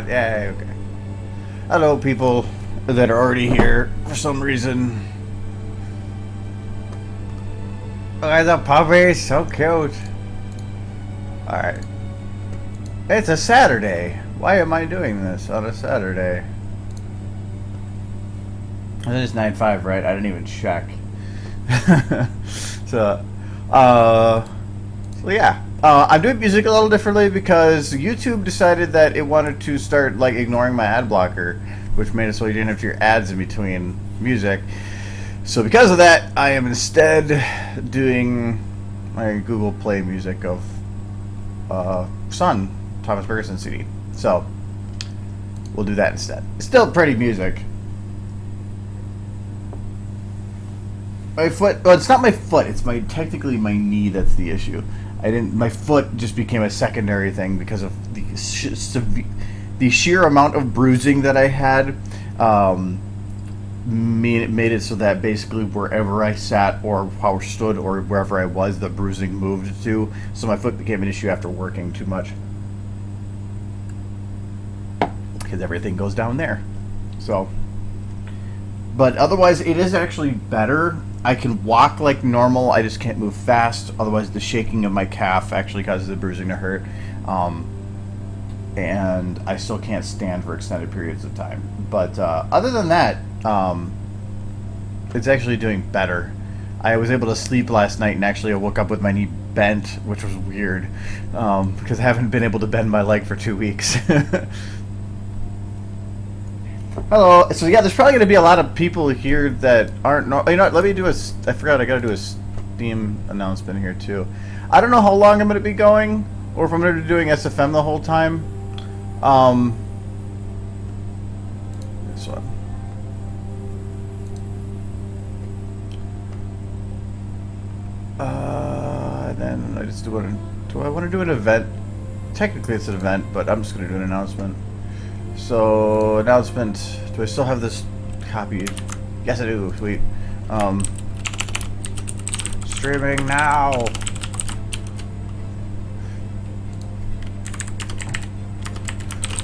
Yeah, okay. Hello, people that are already here for some reason. Look at the puppies, so cute. Alright. It's a Saturday. Why am I doing this on a Saturday? It is 9/5, right? I didn't even check. So yeah. I'm doing music a little differently because YouTube decided that it wanted to start like ignoring my ad blocker, which made it so you didn't have to hear ads in between music. So because of that, I am instead doing my Google Play music of Sun, Thomas Ferguson CD. So we'll do that instead. It's still pretty music. My foot, well, it's not my foot, it's technically my knee that's the issue. My foot just became a secondary thing because of the sheer amount of bruising that I had. Made it so that basically wherever I sat or how I stood or wherever I was, the bruising moved to. So my foot became an issue after working too much. Because everything goes down there. So, but otherwise it is actually better. I can walk like normal, I just can't move fast. Otherwise the shaking of my calf actually causes the bruising to hurt. And I still can't stand for extended periods of time. But other than that, it's actually doing better. I was able to sleep last night and actually I woke up with my knee bent, which was weird, because I haven't been able to bend my leg for 2 weeks. Hello. So yeah, there's probably going to be a lot of people here that aren't. You know what? Let me do a. I forgot. I got to do a Steam announcement here too. I don't know how long I'm going to be going, or if I'm going to be doing SFM the whole time. This one. Then I just do I want to do an event? Technically, it's an event, but I'm just going to do an announcement. So, announcement. Do I still have this copied? Yes, I do. Sweet. Streaming now.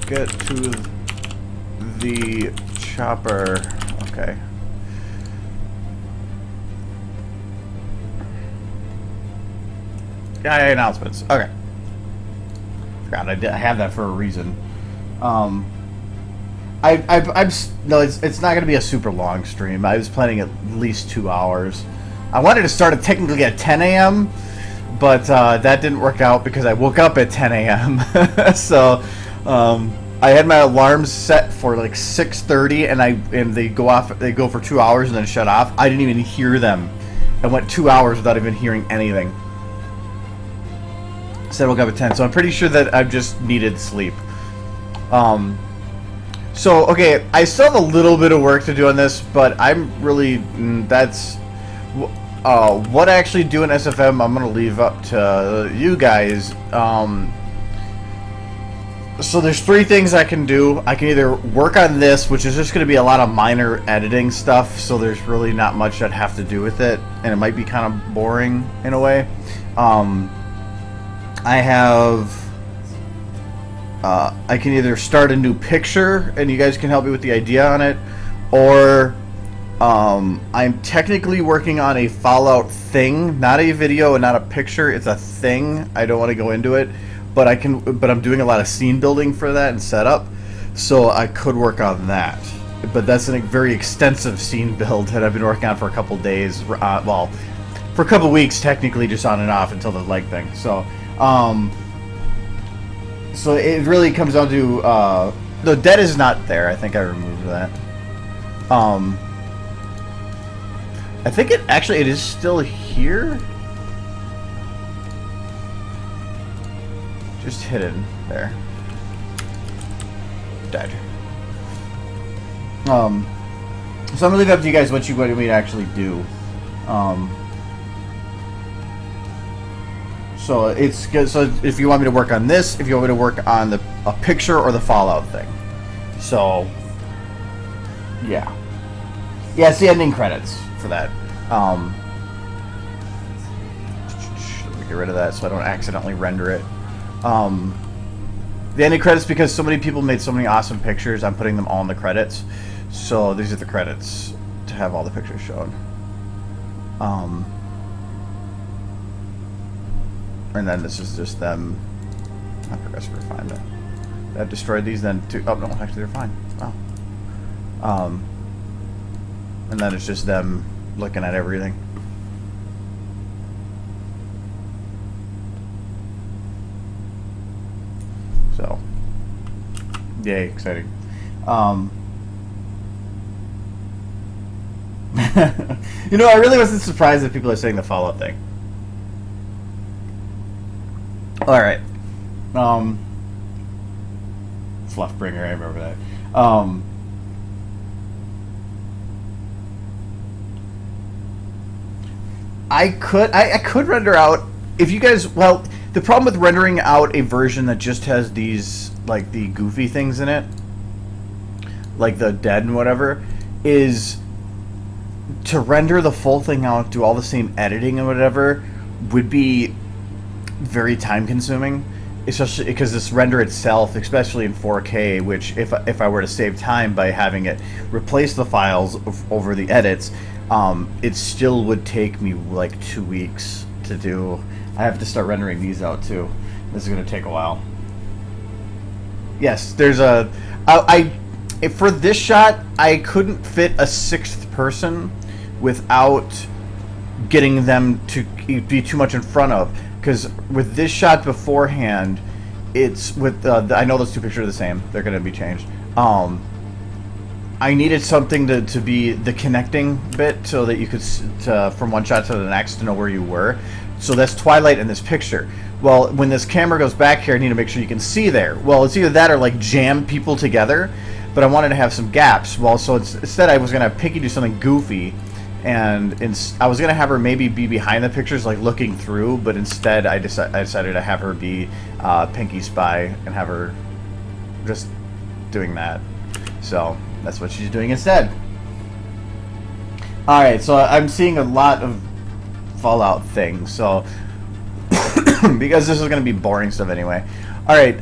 Get to the chopper. Okay. Yeah, announcements. Okay. Forgot I have that for a reason. No, it's not going to be a super long stream. I was planning at least 2 hours. I wanted to start it technically at 10 a.m., but that didn't work out because I woke up at 10 a.m. So I had my alarms set for like 6:30, and they go off. They go for 2 hours and then shut off. I didn't even hear them. I went 2 hours without even hearing anything. So I woke up at 10. So I'm pretty sure that I just needed sleep. So, okay, I still have a little bit of work to do on this, but I'm really, that's, what I actually do in SFM, I'm going to leave up to you guys. So there's 3 things I can do. I can either work on this, which is just going to be a lot of minor editing stuff, so there's really not much I'd have to do with it, and it might be kind of boring in a way. I can either start a new picture, and you guys can help me with the idea on it, or I'm technically working on a Fallout thing, not a video and not a picture. It's a thing. I don't want to go into it, but I'm doing a lot of scene building for that and setup, so I could work on that. But that's a very extensive scene build that I've been working on for a couple days. Well, for a couple weeks, technically, just on and off until the leg thing. So. So it really comes down to, the dead is not there. I think I removed that. I think it is still here. Just hidden there. Dead. So I'm gonna leave it up to you guys what you want me to actually do. So it's good. So if you want me to work on this, if you want me to work on a picture or the Fallout thing, so Yeah. Yeah, it's the ending credits for that. Let me get rid of that so I don't accidentally render it. The ending credits, because so many people made so many awesome pictures, I'm putting them all in the credits. So these are the credits to have all the pictures shown. And then this is just them. Not progressive refinement. That destroyed these then too. Oh no, actually they're fine. Wow. And then it's just them looking at everything. So, yay, exciting. You know, I really wasn't surprised that people are saying the Fallout thing. Alright. Fluffbringer, I remember that. I could render out, if you guys, well, the problem with rendering out a version that just has these, like, the goofy things in it, like the dead and whatever, is to render the full thing out, do all the same editing and whatever, would be very time consuming, especially because this render itself, especially in 4K, which if I were to save time by having it replace the files over the edits, it still would take me like 2 weeks to do. I have to start rendering these out too. This is going to take a while. Yes, there's for this shot, I couldn't fit a 6th person without getting them to be too much in front of. Because with this shot beforehand, it's with I know those two pictures are the same. They're going to be changed. I needed something to be the connecting bit so that you could, from one shot to the next, to know where you were. So that's twilight in this picture. Well, when this camera goes back here, I need to make sure you can see there. Well, it's either that or like jam people together, but I wanted to have some gaps. Well, so instead I was going to have Pinky do something goofy, and I was going to have her maybe be behind the pictures, like looking through, but instead I decided to have her be Pinky Spy and have her just doing that. So that's what she's doing instead. Alright, so I'm seeing a lot of Fallout things, so because this is going to be boring stuff anyway. Alright,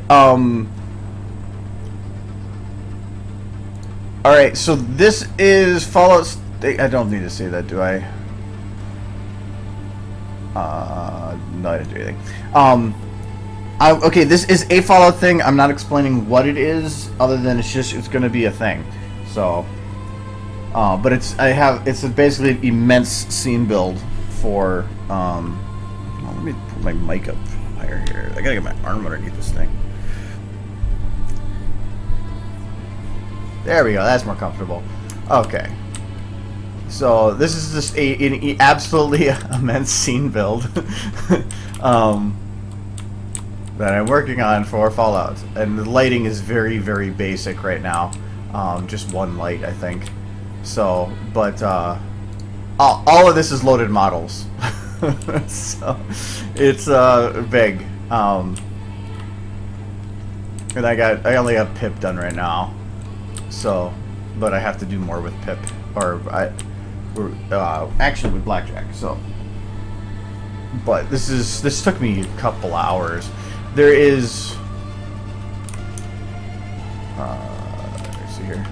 alright, so this is Fallout. I don't need to say that, do I? No, I didn't do anything. Okay, this is a Fallout thing. I'm not explaining what it is, other than it's going to be a thing. So, but it's basically an immense scene build for. Well, let me put my mic up higher here. I gotta get my arm underneath this thing. There we go. That's more comfortable. Okay. So this is just an absolutely immense scene build that I'm working on for Fallout, and the lighting is very, very basic right now. Just one light, I think. So, but all of this is loaded models, so it's big. And I only have Pip done right now, so, but I have to do more with Pip, or actually with Blackjack. So, but this took me a couple hours. There is let's see here,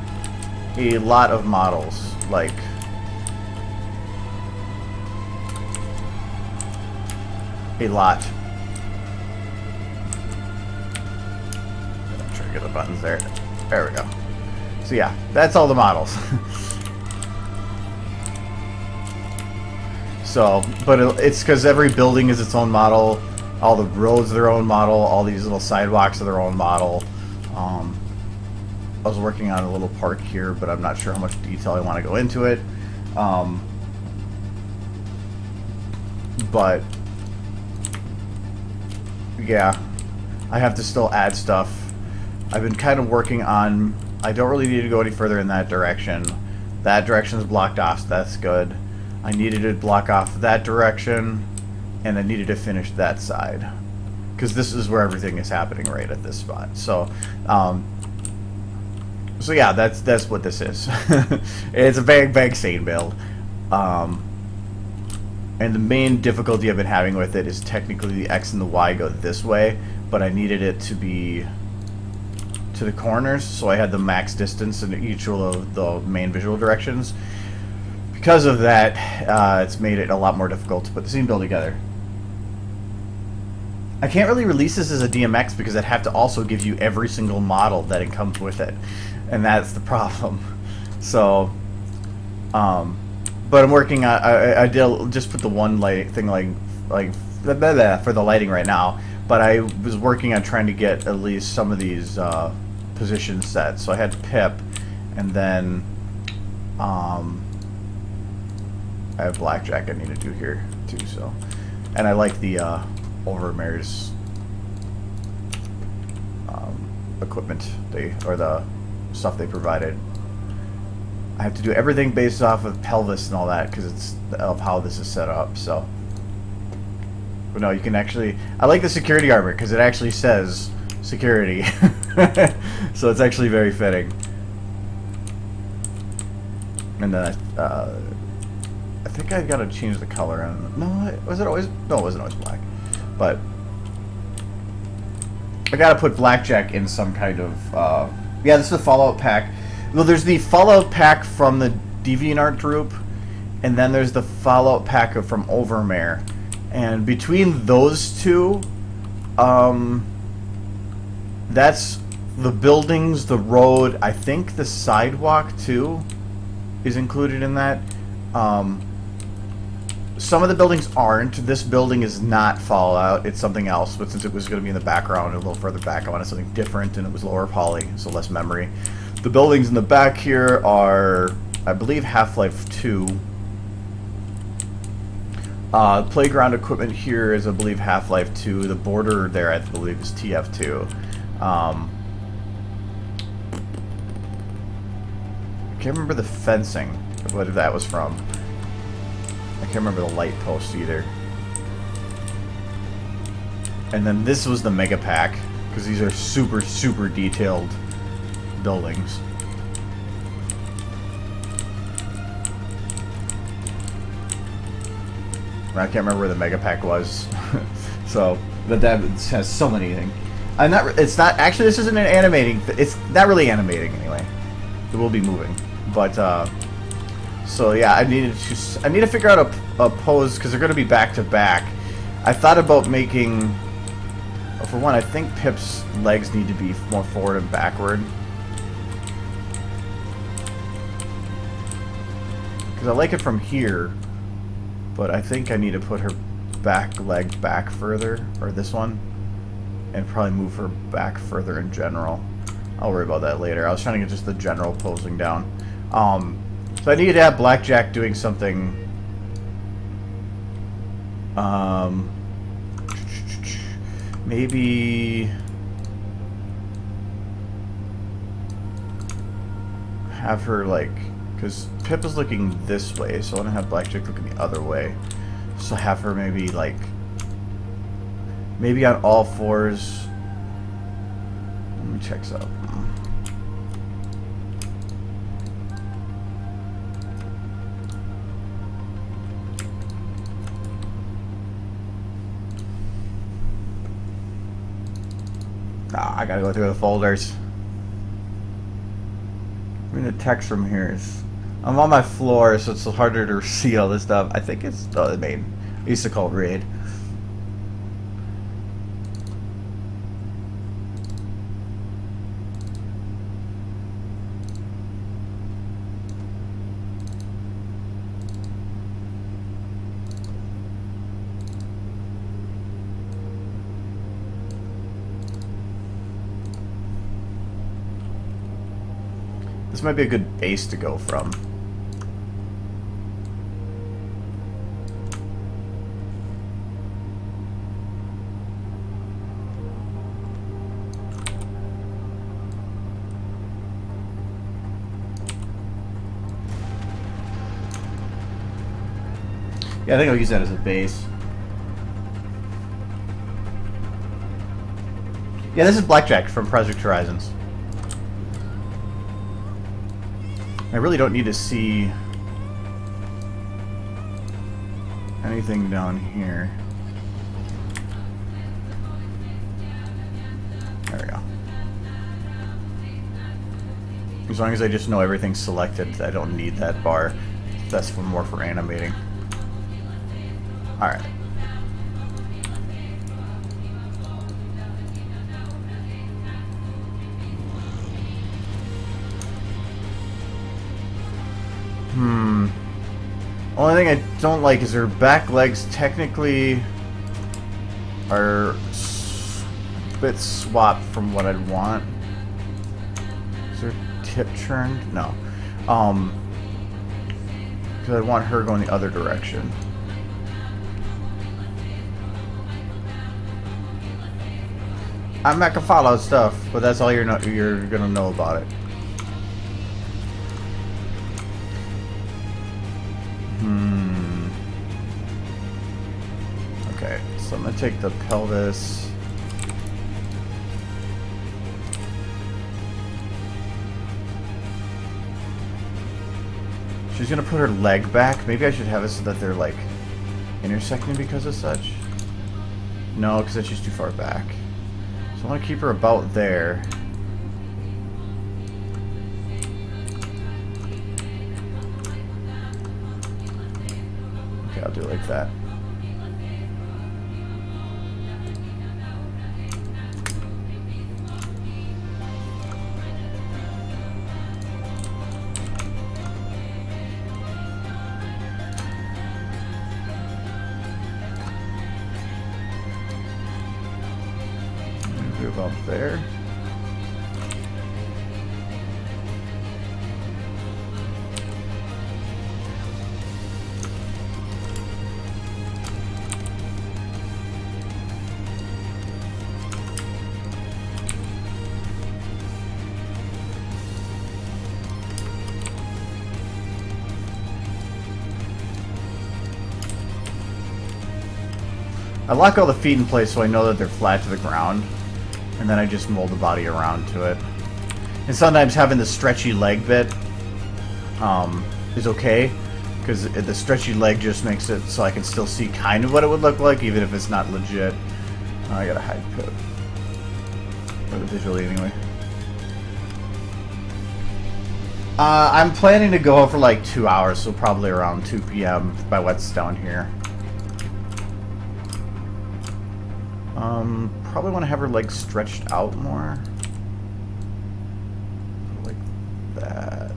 a lot of models, like a lot. I'm trying to get the buttons there. There we go. So yeah, that's all the models. So, but it's because every building is its own model, all the roads are their own model, all these little sidewalks are their own model. I was working on a little park here, but I'm not sure how much detail I want to go into it. But yeah, I have to still add stuff. I've been kind of working on, I don't really need to go any further in that direction. That direction is blocked off, so that's good. I needed to block off that direction, and I needed to finish that side, because this is where everything is happening right at this spot. So So yeah, that's what this is. It's a bang sane build. And the main difficulty I've been having with it is technically the X and the Y go this way, but I needed it to be to the corners, so I had the max distance in each of the main visual directions. Because of that, it's made it a lot more difficult to put the scene build together. I can't really release this as a DMX because I'd have to also give you every single model that it comes with it, and that's the problem. So, but I'm working on. I did just put the one light thing like for the lighting right now. But I was working on trying to get at least some of these positions set. So I had Pip, and then I have Blackjack I need to do here too. So, and I like the Overmare's equipment or the stuff they provided. I have to do everything based off of pelvis and all that because it's of how this is set up. So, but no, you can actually. I like the security armor because it actually says security, so it's actually very fitting. And then I think I got to change the color on. No, was it always? No, it wasn't always black, but I got to put Blackjack in some kind of. Yeah, this is the Fallout pack. Well, there's the Fallout pack from the DeviantArt group, and then there's the Fallout pack from Overmare. And between those two, that's the buildings, the road, I think the sidewalk too is included in that. Some of the buildings aren't. This building is not Fallout, it's something else, but since it was going to be in the background a little further back, I wanted something different, and it was lower poly, so less memory. The buildings in the back here are, I believe, Half-Life 2. Playground equipment here is, I believe, Half-Life 2. The border there, I believe, is TF2. I can't remember the fencing, what that was from. I can't remember the light post either. And then this was the Mega Pack, because these are super, super detailed buildings. I can't remember where the Mega Pack was. So, but that has so many things. It's not, actually this isn't an animating, it's not really animating anyway. It will be moving. But, so yeah, I need to figure out a pose, because they're going to be back to back. I thought about making, for one, I think Pip's legs need to be more forward and backward. Because I like it from here, but I think I need to put her back leg back further, or this one, and probably move her back further in general. I'll worry about that later. I was trying to get just the general posing down. So I needed to have Blackjack doing something. Maybe have her like, because Pip is looking this way, so I want to have Blackjack looking the other way. So have her maybe like, maybe on all fours. Let me check this out. I gotta go through the folders. I mean, the text from here is. I'm on my floor, so it's harder to see all this stuff. I think it's the main. I used to call it raid. This might be a good base to go from. Yeah, I think I'll use that as a base. Yeah, this is Blackjack from Project Horizons. I really don't need to see anything down here. There we go. As long as I just know everything's selected, I don't need that bar. That's more for animating. Alright. Only thing I don't like is her back legs technically are a bit swapped from what I'd want. Is her tip turned? No. Because I want her going the other direction. I'm not gonna follow stuff, but that's all you're gonna know about it. Okay, so I'm gonna take the pelvis. She's gonna put her leg back. Maybe I should have it so that they're like intersecting because of such. No, because that's just too far back. So I want to keep her about there. Okay, I'll do it like that. Up there. I lock all the feet in place so I know that they're flat to the ground. And then I just mold the body around to it. And sometimes having the stretchy leg bit is okay, because the stretchy leg just makes it so I can still see kind of what it would look like, even if it's not legit. I gotta hide pip. Or the visually anyway. I'm planning to go for like 2 hours, so probably around 2 p.m. by what's down here. Probably want to have her legs stretched out more. Like that.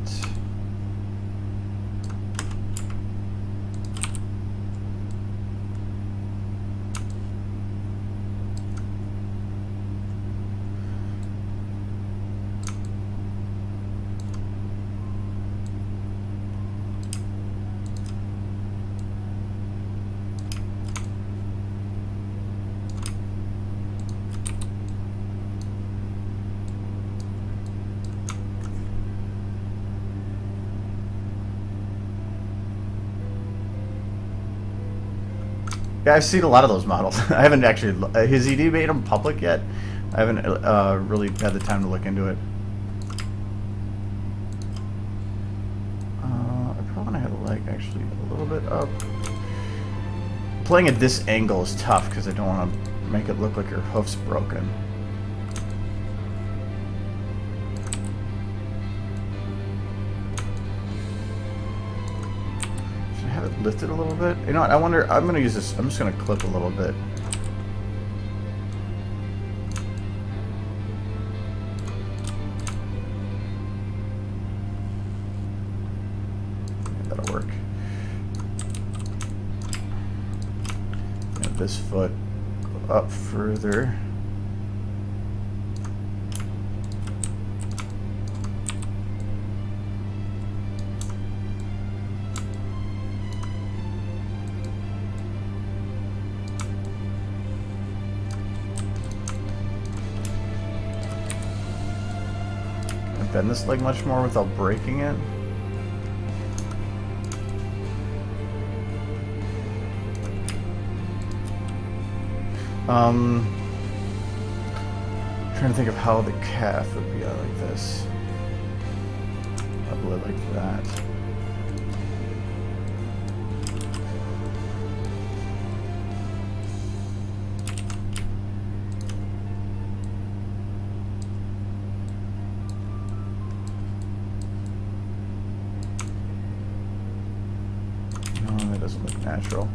Yeah, I've seen a lot of those models. I haven't actually... Has ED made them public yet? I haven't really had the time to look into it. I probably want to have the leg actually a little bit up. Playing at this angle is tough because I don't want to make it look like her hoof's broken. Lifted a little bit. You know what? I wonder. I'm going to use this. I'm just going to clip a little bit. Yeah, that'll work. And this foot up further. Bend this leg much more without breaking it. Trying to think of how the calf would be out like this. Up a angle it like that. No, that doesn't look natural.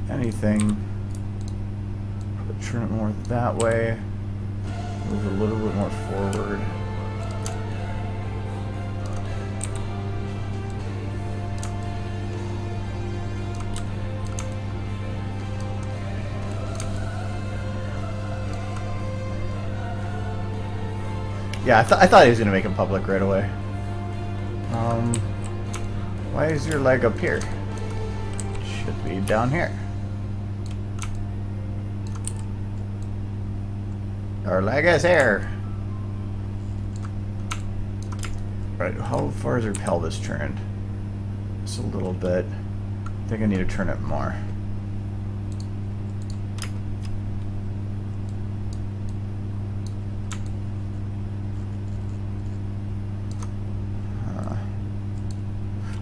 Anything. Turn it more that way. Move it a little bit more forward. Yeah, I thought he was gonna make him public right away. Why is your leg up here? Should be down here. Our leg is here. Right, how far is her pelvis turned? Just a little bit. I think I need to turn it more.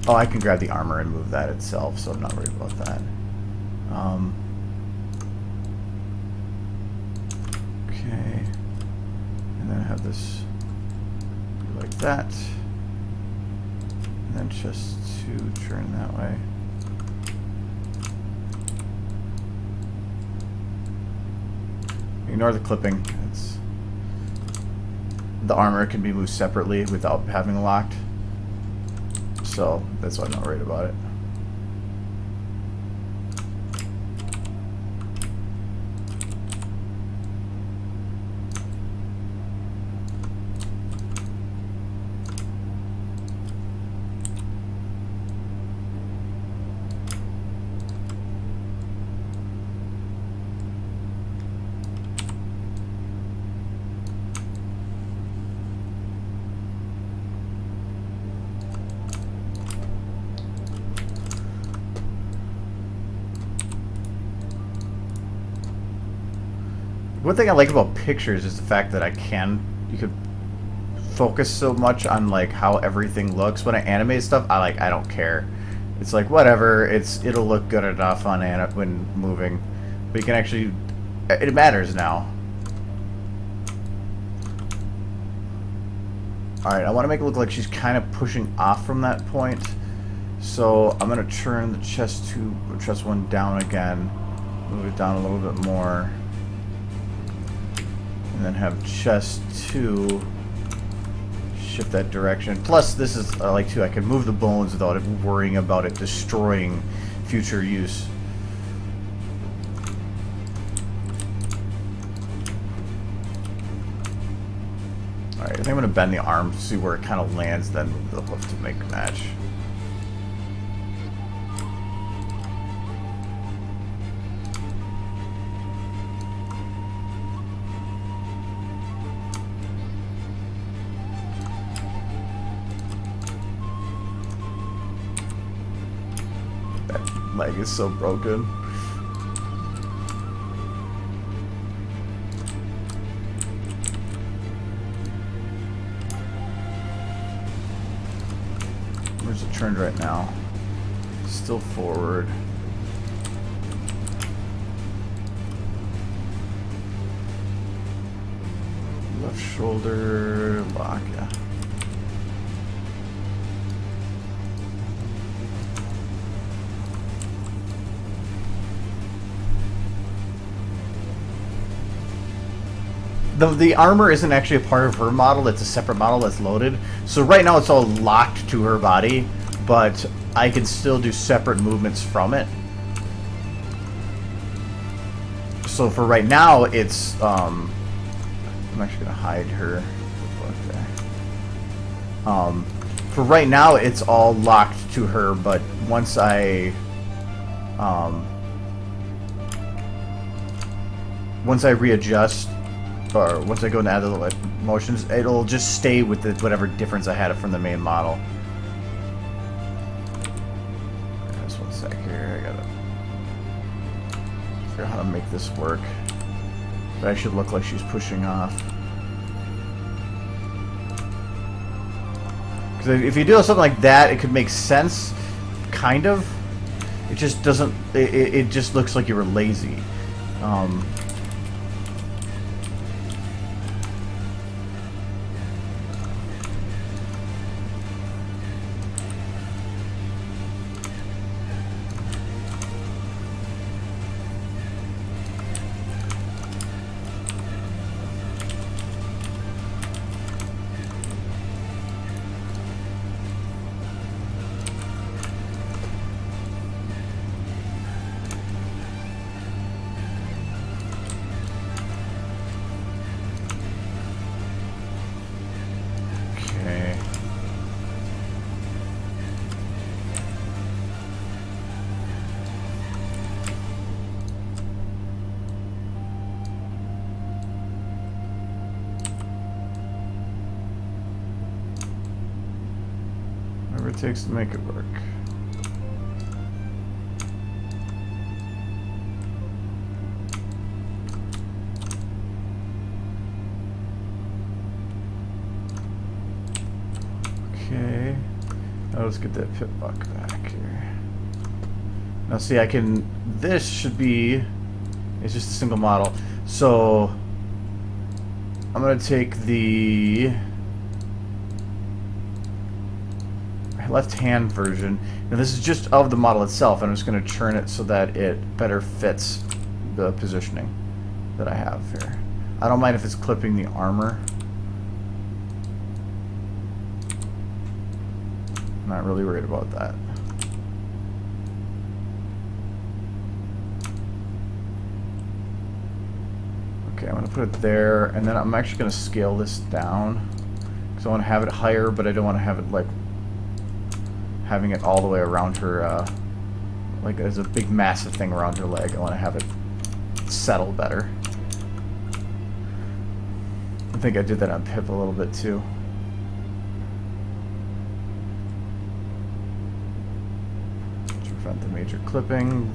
Oh, I can grab the armor and move that itself, so I'm not worried about that. Okay. And then I have this like that. And then just to turn that way. Ignore the clipping. The armor can be moved separately without having locked. So that's why I'm not worried about it. One thing I like about pictures is the fact that you could focus so much on like how everything looks. When I animate stuff, I don't care. It's like whatever. It'll look good enough on when moving, but you can actually. It matters now. All right, I want to make it look like she's kind of pushing off from that point. So I'm gonna turn the chest one down again, move it down a little bit more. And then have chest 2 shift that direction. Plus, this is I like too. I can move the bones without worrying about it destroying future use. All right, I think I'm gonna bend the arm to see where it kind of lands, then move the hoof to make a match. Leg is so broken. Where's it turned right now? Still forward. Left shoulder lock, yeah. The armor isn't actually a part of her model, it's a separate model that's loaded. So right now it's all locked to her body, but I can still do separate movements from it. So for right now, it's, I'm actually gonna hide her. For right now, it's all locked to her, but once I readjust, or once I go into other motions, it'll just stay with whatever difference I had from the main model. Just one sec here, I gotta figure out how to make this work. But I should look like she's pushing off. Because if you do something like that, it could make sense, kind of. It just doesn't. It just looks like you were lazy. Whatever it takes to make it work. Okay. Now let's get that pit buck back here. Now see, I can... This should be... It's just a single model. So... I'm going to take the... left-hand version. Now this is just of the model itself, and I'm just going to churn it so that it better fits the positioning that I have here. I don't mind if it's clipping the armor. I'm not really worried about that. Okay, I'm going to put it there, and then I'm actually going to scale this down because I want to have it higher, but I don't want to have it like having it all the way around her, like there's a big massive thing around her leg. I want to have it settle better. I think I did that on Pip a little bit too. To prevent the major clipping.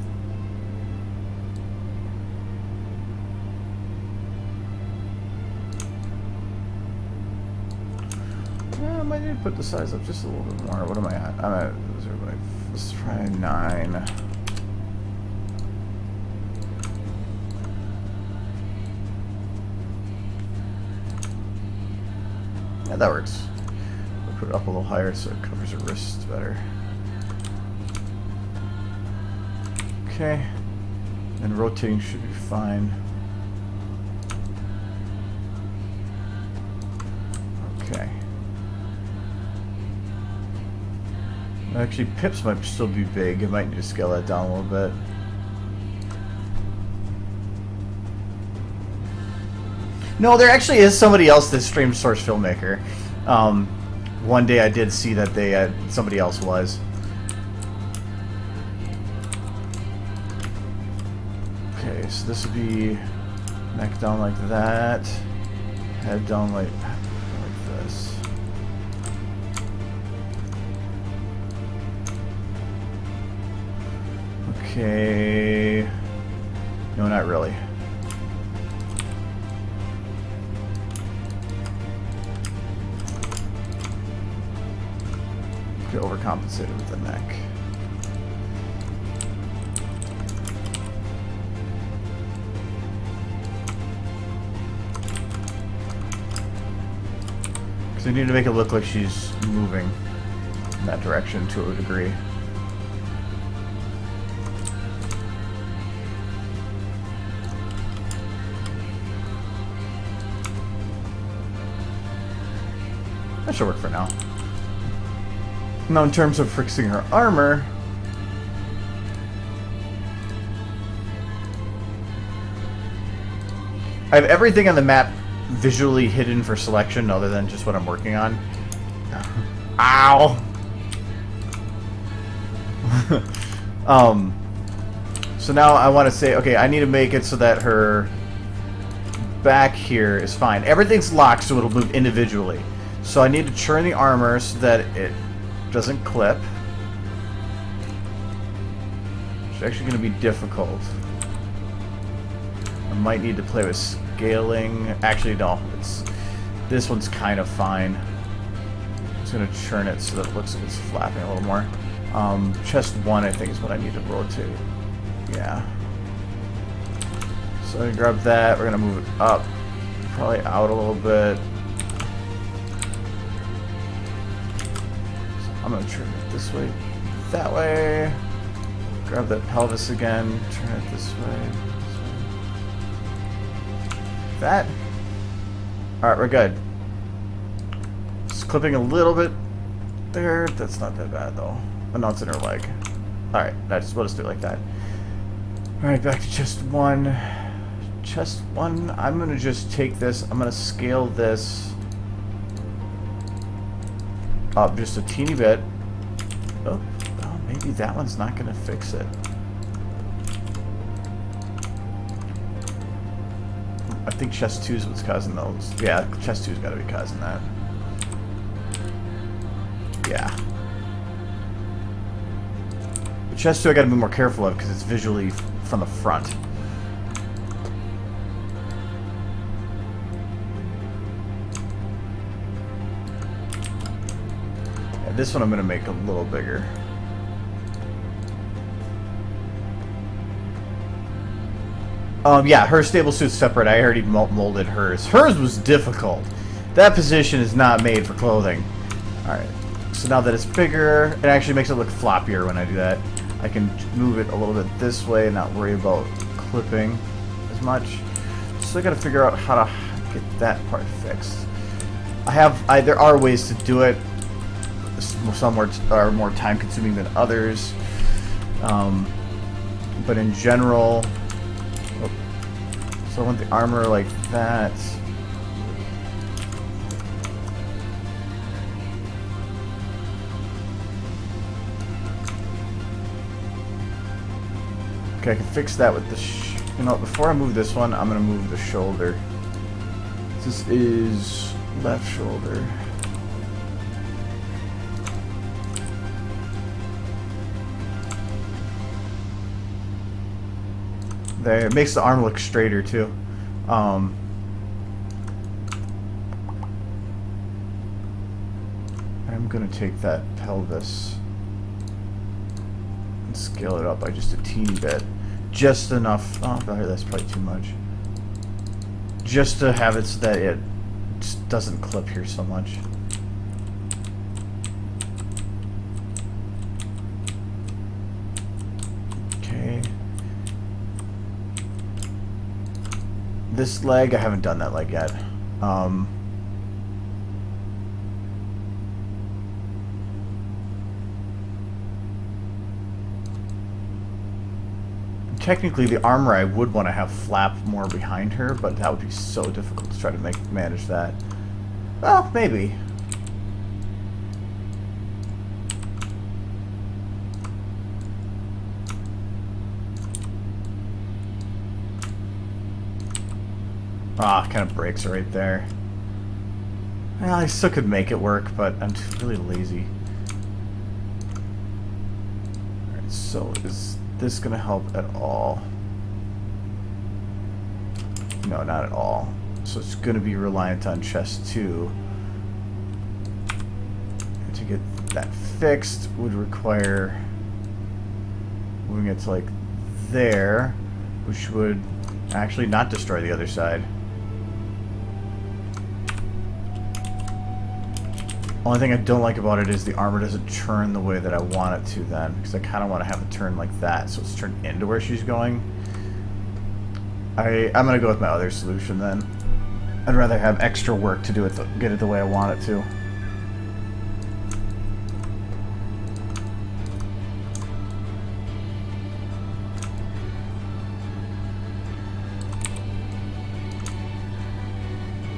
I might need to put the size up just a little bit more. What am I at? I'm at, let's try 9. Yeah, that works. I'll put it up a little higher so it covers her wrists better. Okay. And rotating should be fine. Okay. Actually, Pips might still be big. I might need to scale that down a little bit. No, there actually is somebody else that streams Source Filmmaker. One day I did see that they had, somebody else was. Okay, so this would be neck down like that, head down like this. Okay. No, not really. Could overcompensate with the neck. Because we need to make it look like she's moving in that direction to a degree. That should work for now. Now, in terms of fixing her armor, I have everything on the map visually hidden for selection other than just what I'm working on. Ow! So now I want to say, okay, I need to make it so that her back here is fine. Everything's locked, so it'll move individually. So I need to churn the armor so that it doesn't clip. It's actually going to be difficult. I might need to play with scaling. Actually, no. This one's kind of fine. just gonna churn it so that it looks like it's flapping a little more. Chest 1, I think, is what I need to rotate. Yeah. So I grab that. We're gonna move it up, probably out a little bit. So I'm gonna turn it this way, that way. Grab that pelvis again. Turn it this way. That. All right, we're good. Just clipping a little bit there. That's not that bad though. Oh, no, it's in her leg. All right, we'll just do it like that. All right, back to chest 1. Chest 1. I'm gonna just take this. I'm gonna scale this up just a teeny bit. Oh, maybe that one's not gonna fix it. I think chest 2 is what's causing those. Yeah, chest 2's got to be causing that. Yeah. But chest 2 I got to be more careful of because it's visually from the front. Yeah, this one I'm going to make a little bigger. Yeah, her stable suit's separate. I already molded hers. Hers was difficult. That position is not made for clothing. Alright, so now that it's bigger, it actually makes it look floppier when I do that. I can move it a little bit this way and not worry about clipping as much. So I gotta figure out how to get that part fixed. There are ways to do it. Some are more time consuming than others. But in general, so I want the armor like that. Okay, I can fix that with the before I move this one, I'm gonna move the shoulder. This is left shoulder. There, it makes the arm look straighter too. I'm gonna take that pelvis and scale it up by just a teeny bit, just enough. Oh, that's probably too much. Just to have it so that it just doesn't clip here so much. Okay. This leg, I haven't done that leg yet. Technically, the armor I would want to have flap more behind her, but that would be so difficult to try to manage that. Well, maybe. Ah, kind of breaks it right there. Well, I still could make it work, but I'm really lazy. Alright, so is this going to help at all? No, not at all. So it's going to be reliant on chest 2. And to get that fixed would require moving it to like there, which would actually not destroy the other side. Only thing I don't like about it is the armor doesn't turn the way that I want it to then, because I kind of want to have it turn like that, so it's turned into where she's going. I'm going to go with my other solution then. I'd rather have extra work to do it, get it the way I want it to.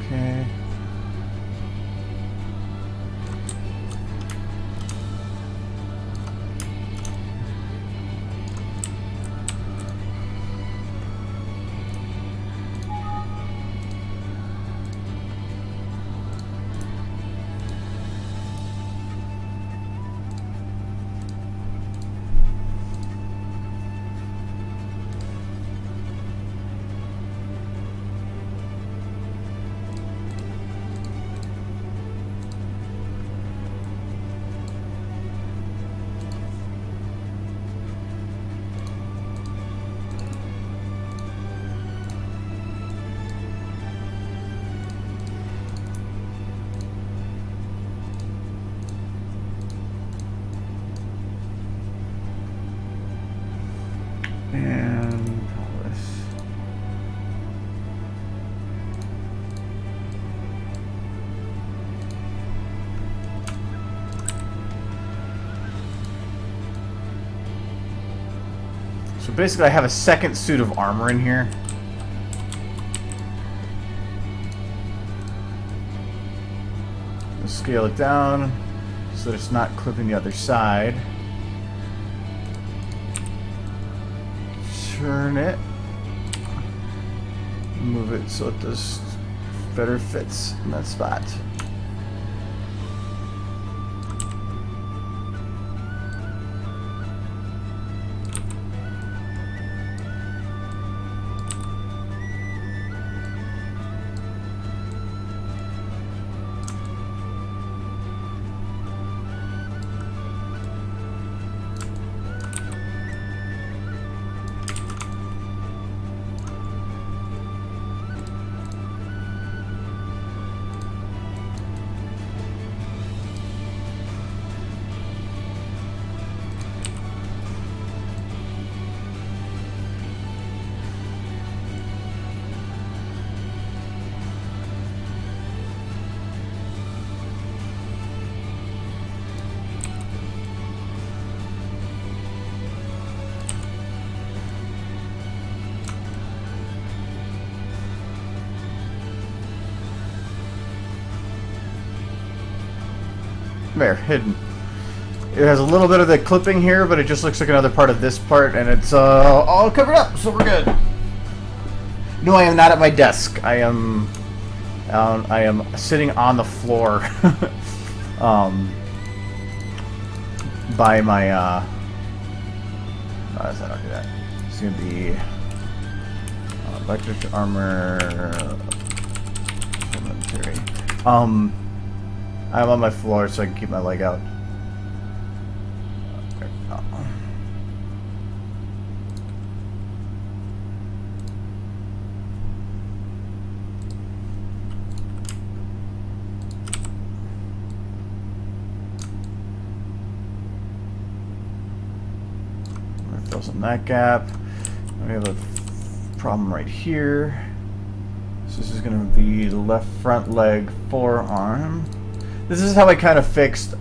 Okay. basically I have a second suit of armor in here. Let's scale it down so that it's not clipping the other side. Turn it. Move it so it does better fits in that spot. There, hidden. It has a little bit of the clipping here, but it just looks like another part of this part, and it's all covered up, so we're good. No, I am not at my desk. I am sitting on the floor by my how does that not do that? It's gonna be electric armor inventory. I'm on my floor so I can keep my leg out. Fills in that gap. We have a problem right here. So this is going to be the left front leg, forearm. This is how I kind of fixed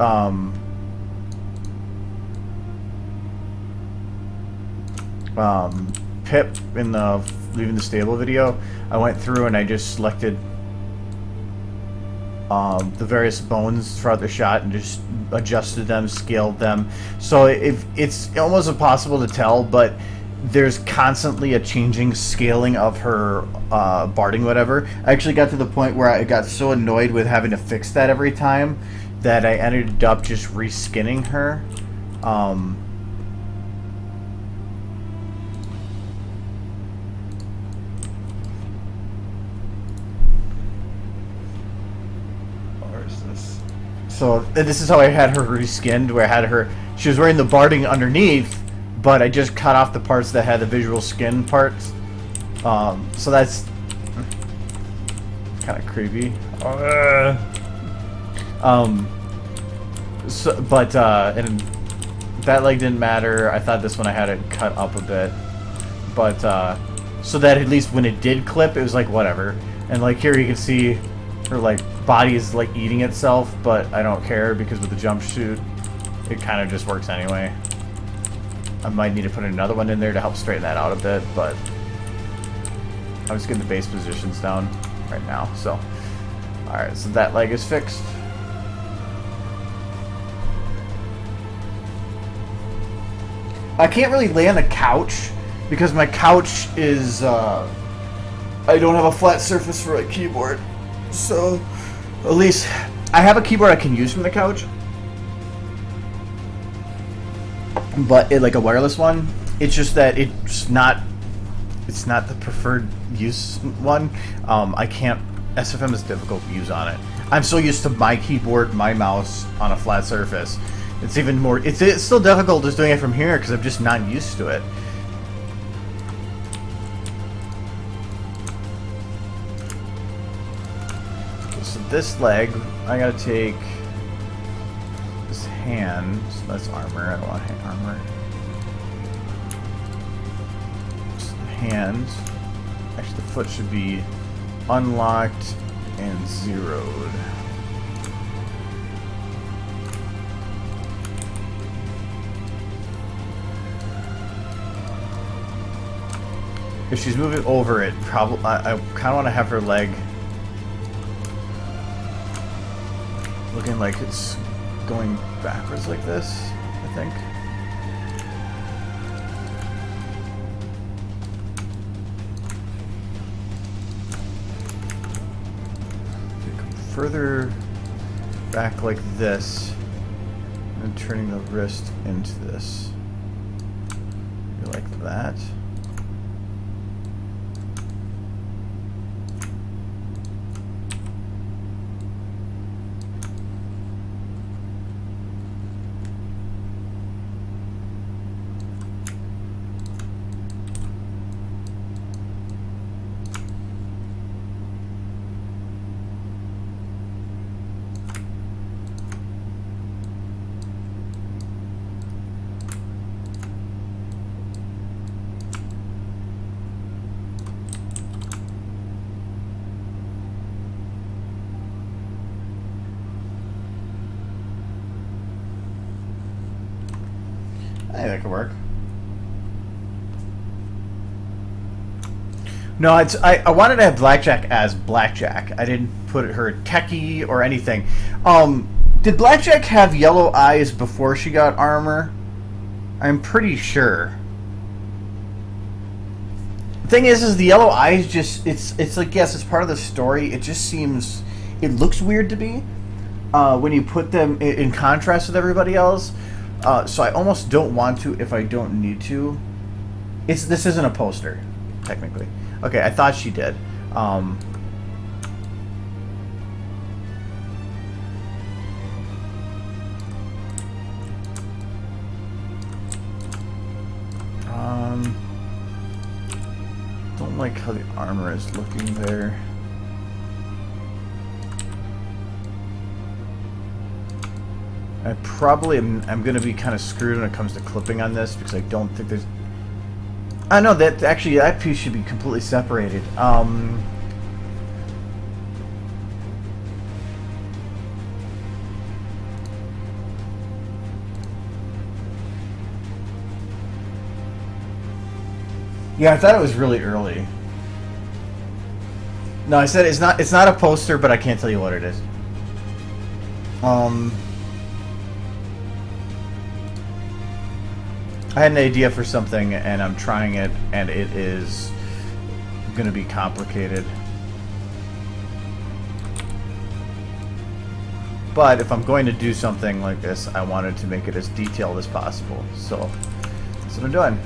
Pip in the leaving the stable video. I went through and I just selected the various bones throughout the shot and just adjusted them, scaled them. So it's almost impossible to tell, but there's constantly a changing scaling of her barding, whatever. I actually got to the point where I got so annoyed with having to fix that every time that I ended up just reskinning her. So this is how I had her reskinned, where I had her, she was wearing the barding underneath, but I just cut off the parts that had the visual skin parts. So that's kind of creepy. And that leg didn't matter. I thought this one I had it cut up a bit, but so that at least when it did clip, it was like whatever. And like here you can see her like body is like eating itself, but I don't care because with the jumpsuit, it kind of just works anyway. I might need to put another one in there to help straighten that out a bit, but I'm just getting the base positions down right now. So, alright, so that leg is fixed. I can't really lay on the couch because my couch is, I don't have a flat surface for a keyboard. So, at least I have a keyboard I can use from the couch, but like a wireless one, it's just that it's not the preferred use one. I can't. SFM is difficult to use on it. I'm so used to my keyboard, my mouse on a flat surface. It's even more. It's still difficult just doing it from here because I'm just not used to it. So this leg, I gotta take this hand. So that's armor. I don't want hand armor. Just the hand. Actually, the foot should be unlocked and zeroed. If she's moving over it, probably I kind of want to have her leg looking like it's going backwards like this, I think. Come further back like this, and turning the wrist into this. Like that. I think that could work. No, I wanted to have Blackjack as Blackjack. I didn't put her techie or anything. Did Blackjack have yellow eyes before she got armor? I'm pretty sure. The thing is the yellow eyes just it's like, yes, it's part of the story. It just seems, it looks weird to me when you put them in contrast with everybody else. So I almost don't want to if I don't need to. This isn't a poster, technically. Okay, I thought she did. Don't like how the armor is looking there. I probably I'm going to be kind of screwed when it comes to clipping on this because I don't think there's... I know that actually that piece should be completely separated. Yeah, I thought it was really early. No, I said it's not a poster, but I can't tell you what it is. I had an idea for something, and I'm trying it, and it is going to be complicated. But if I'm going to do something like this, I wanted to make it as detailed as possible. So that's what I'm doing.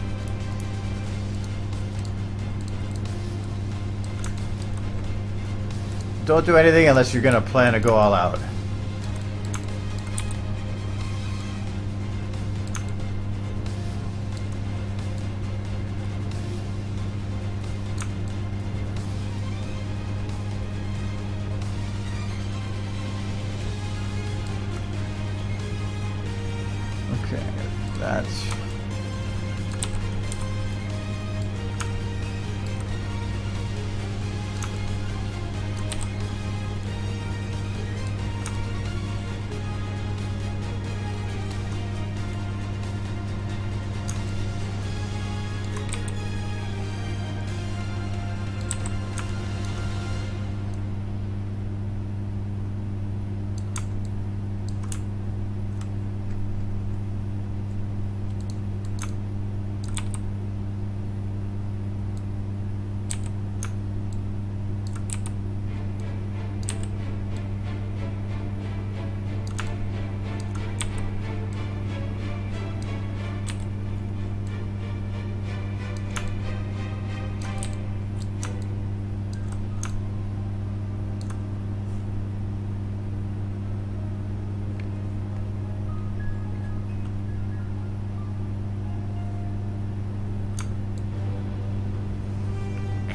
Don't do anything unless you're going to plan to go all out. Okay, that's...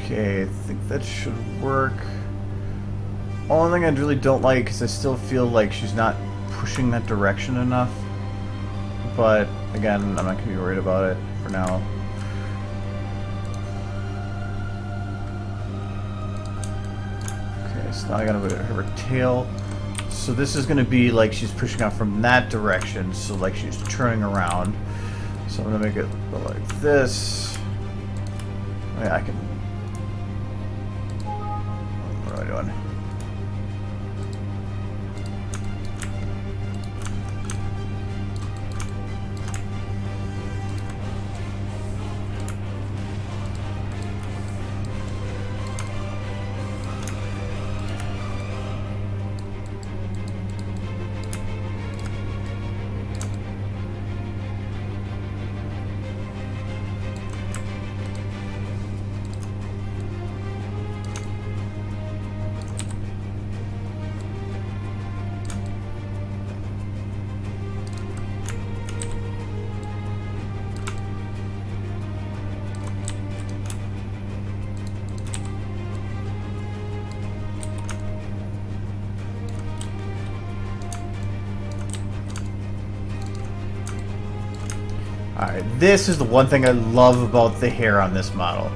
Okay, I think that should work. Only thing I really don't like is I still feel like she's not pushing that direction enough. But, again, I'm not going to be worried about it for now. Okay, so now I got to put her tail. So this is going to be like she's pushing out from that direction, so like she's turning around. So I'm going to make it go like this. Yeah, I can. What am I doing? Alright, this is the one thing I love about the hair on this model.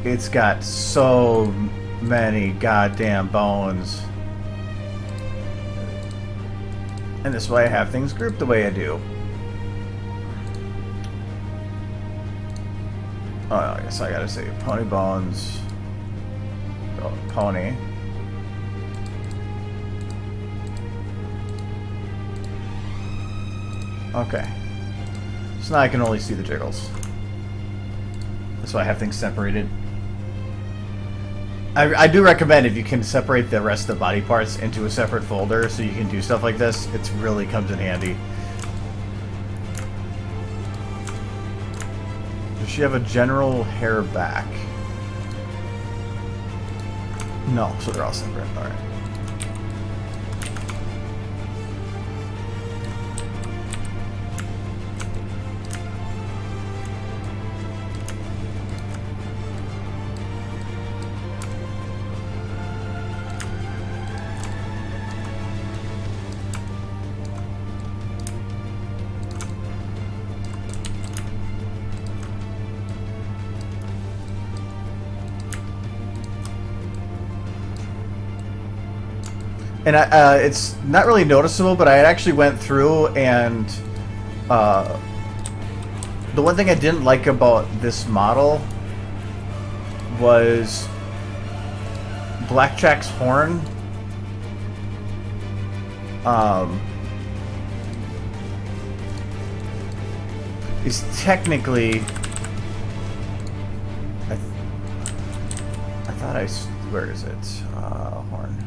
It's got so many goddamn bones. And this is why I have things grouped the way I do. Oh, I guess I gotta say pony bones. Oh, pony. Okay. So now I can only see the jiggles. That's why I have things separated. I do recommend if you can separate the rest of the body parts into a separate folder so you can do stuff like this. It really comes in handy. Does she have a general hair back? No, so they're all separate. Alright. And it's not really noticeable, but I actually went through and the one thing I didn't like about this model was Blackjack's horn. Is technically, I thought where is it? Horn.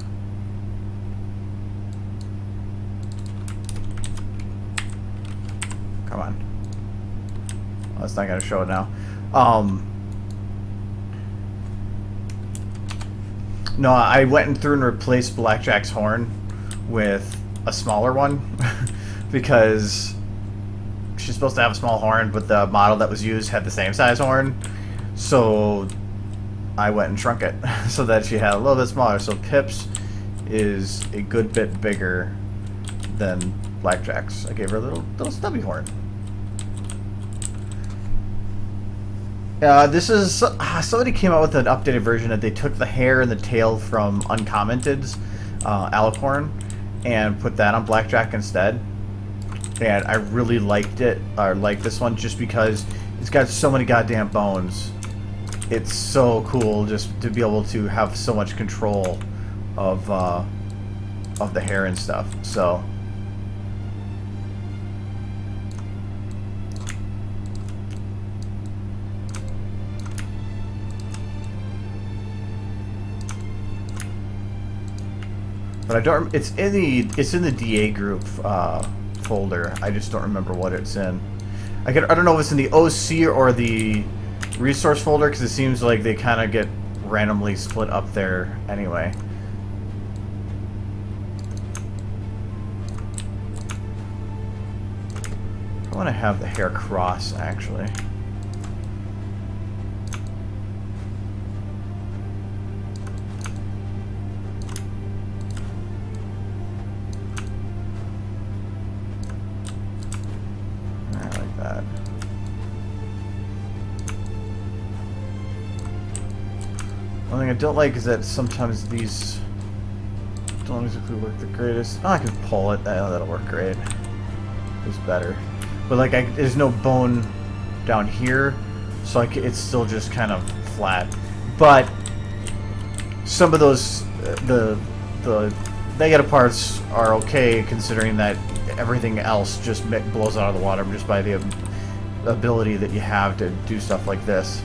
Come on. Well, it's not going to show it now. No, I went through and replaced Blackjack's horn with a smaller one because she's supposed to have a small horn, but the model that was used had the same size horn. So I went and shrunk it so that she had a little bit smaller. So Pip's is a good bit bigger than Blackjack's. I gave her a little stubby horn. This is somebody came out with an updated version that they took the hair and the tail from Uncommented's Alicorn and put that on Blackjack instead. And I really liked it. I like this one just because it's got so many goddamn bones. It's so cool just to be able to have so much control of the hair and stuff. So. But I don't. It's in the DA group folder. I just don't remember what it's in. I don't know if it's in the OC or the resource folder because it seems like they kind of get randomly split up there anyway. I want to have the hair cross actually. One thing I don't like is that sometimes these don't exactly work the greatest. Oh, I can pull it. That'll work great. It's better. But like, there's no bone down here, so it's still just kind of flat. But some of those the negative parts are okay, considering that everything else just blows out of the water just by the ability that you have to do stuff like this.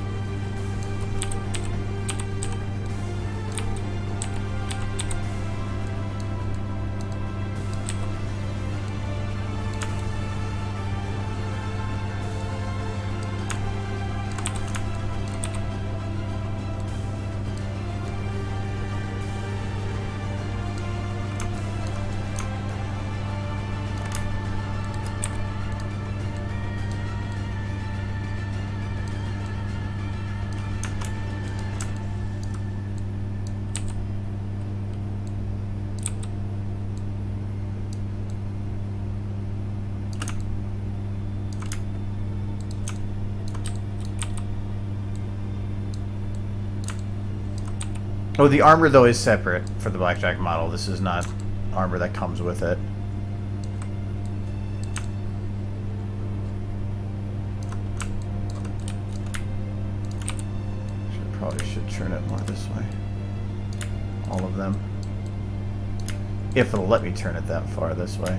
Oh, the armor, though, is separate for the Blackjack model. This is not armor that comes with it. Probably should turn it more this way. All of them. If it'll let me turn it that far this way.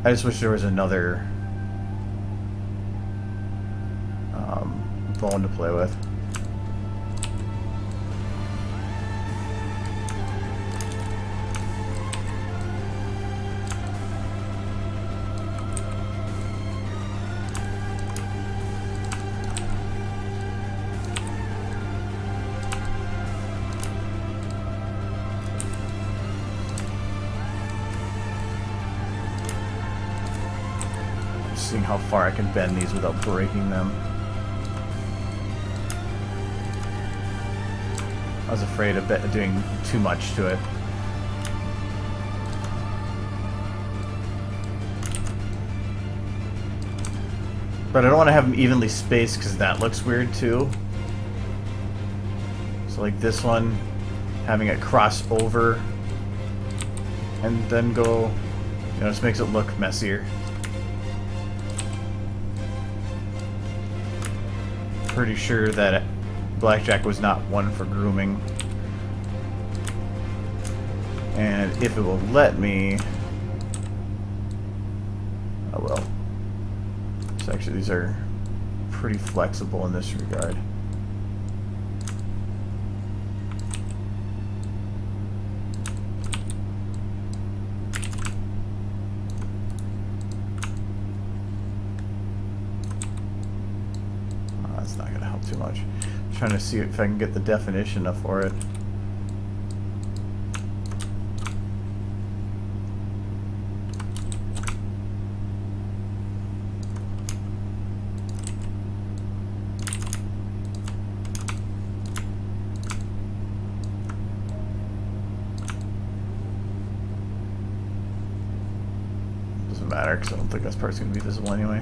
I just wish there was another bone to play with. Seeing how far I can bend these without breaking them. I was afraid of doing too much to it. But I don't want to have them evenly spaced because that looks weird too. So like this one, having it cross over and then go, you know, just makes it look messier. Pretty sure that Blackjack was not one for grooming. And if it will let me, I will. So actually these are pretty flexible in this regard. That's not going to help too much. I'm trying to see if I can get the definition up for it. Doesn't matter because I don't think this part's going to be visible anyway.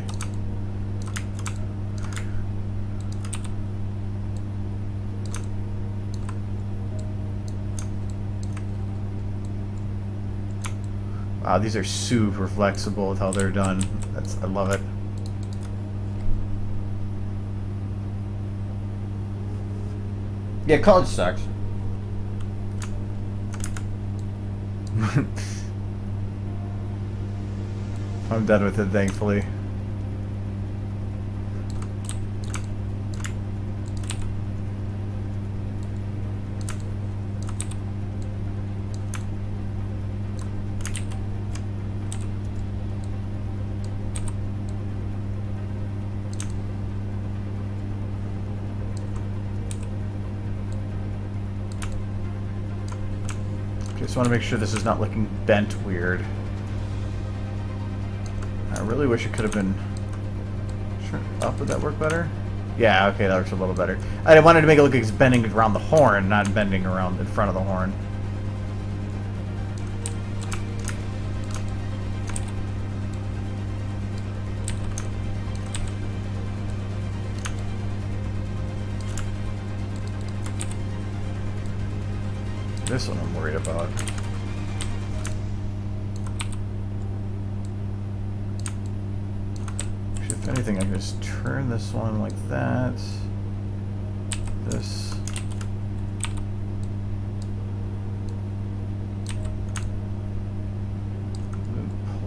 Wow, these are super flexible with how they're done. I love it. Yeah, college sucks. I'm done with it, thankfully. Just want to make sure this is not looking bent weird. I really wish it could have been up. Would that work better? Yeah, okay, that works a little better. I wanted to make it look like it's bending around the horn, not bending around in front of the horn. This one I'm worried about. If If anything, I can just turn this one like that. This.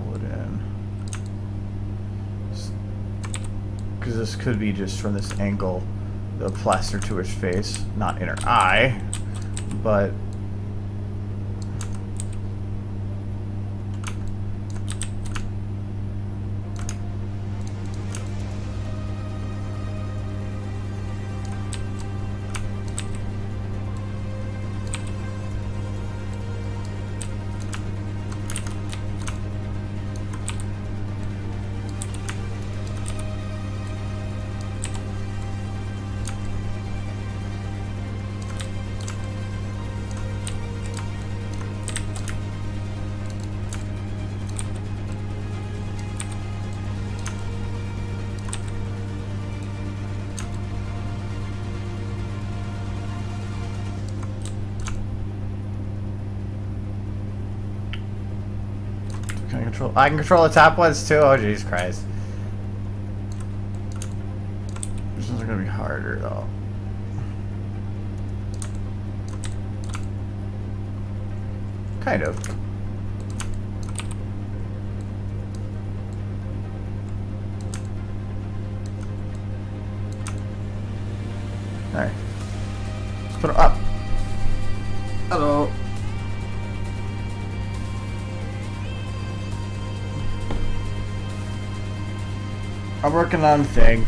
Pull it in. Because this could be just from this angle, the plaster to her face, not in her eye, but. I can control the top ones too? Oh, jeez Christ. This one's gonna be harder though. Kind of. Alright. Let's put her up. Hello. I'm working on a thing.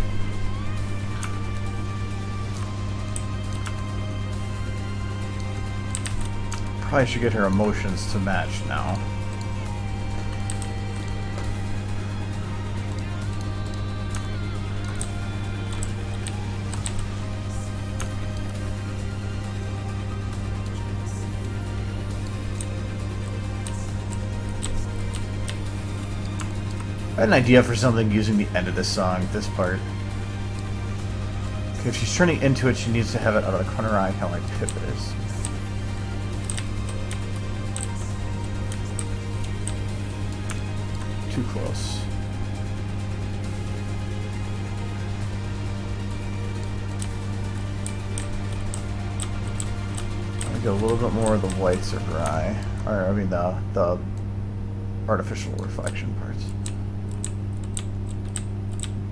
Probably should get her emotions to match now. I had an idea for something using the end of this song, this part. Okay, if she's turning into it, she needs to have it out of the corner eye, kind of like Pip is. Too close. I'm gonna get a little bit more of the whites of her eye. Or, I mean, the artificial reflection parts.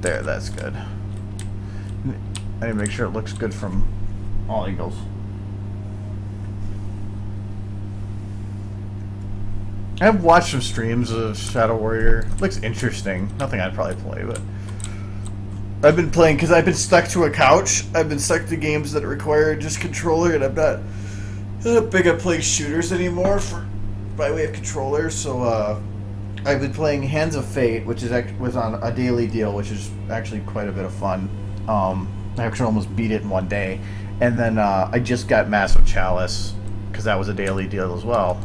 There, that's good. I need to make sure it looks good from all angles. I've watched some streams of Shadow Warrior. Looks interesting. Nothing I'd probably play, but I've been playing because I've been stuck to a couch. I've been stuck to games that require just controller, and I'm not big at playing shooters anymore by way of controller. So I've been playing Hands of Fate, which was on a daily deal, which is actually quite a bit of fun. I actually almost beat it in one day. And then I just got Massive Chalice, because that was a daily deal as well.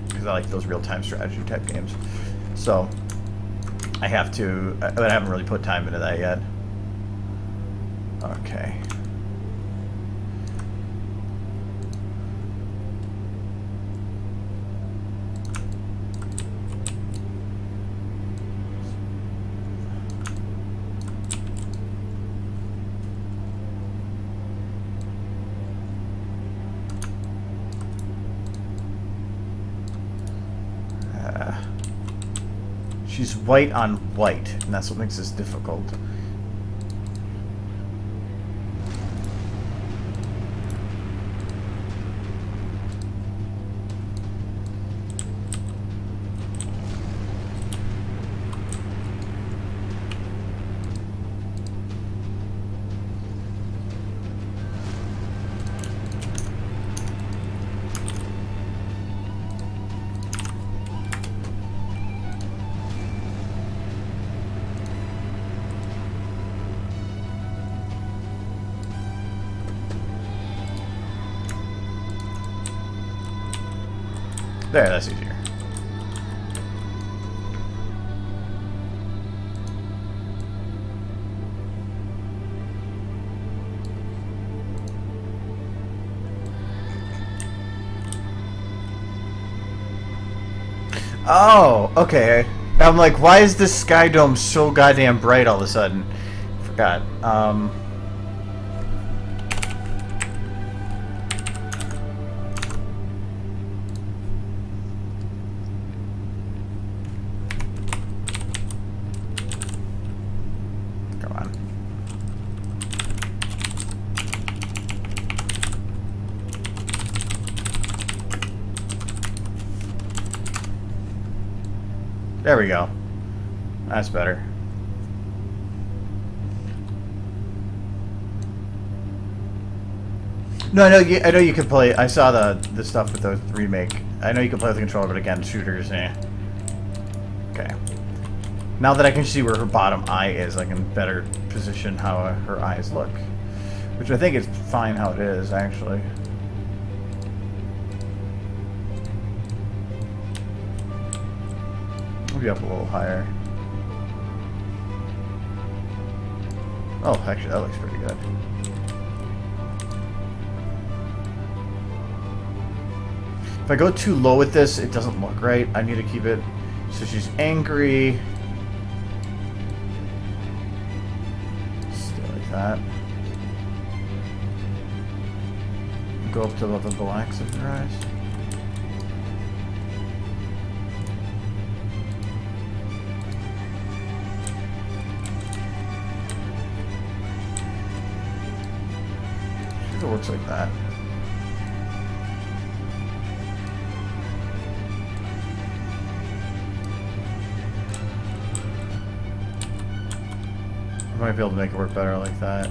Because I like those real-time strategy type games. So I but I haven't really put time into that yet. Okay. She's white on white, and that's what makes this difficult. There, that's easier. Oh, okay. I'm like, why is this sky dome so goddamn bright all of a sudden? Forgot. Come on. There we go. That's better. No, I know you can play. I saw the stuff with the remake. I know you can play with the controller, but again, shooters, eh. Okay. Now that I can see where her bottom eye is, I can better position how her eyes look. Which I think is fine how it is, actually. Maybe up a little higher. Oh, actually, that looks pretty good. If I go too low with this, it doesn't look right. I need to keep it so she's angry. Stay like that. Go up to the blacks of her eyes. It works like that. I might be able to make it work better like that.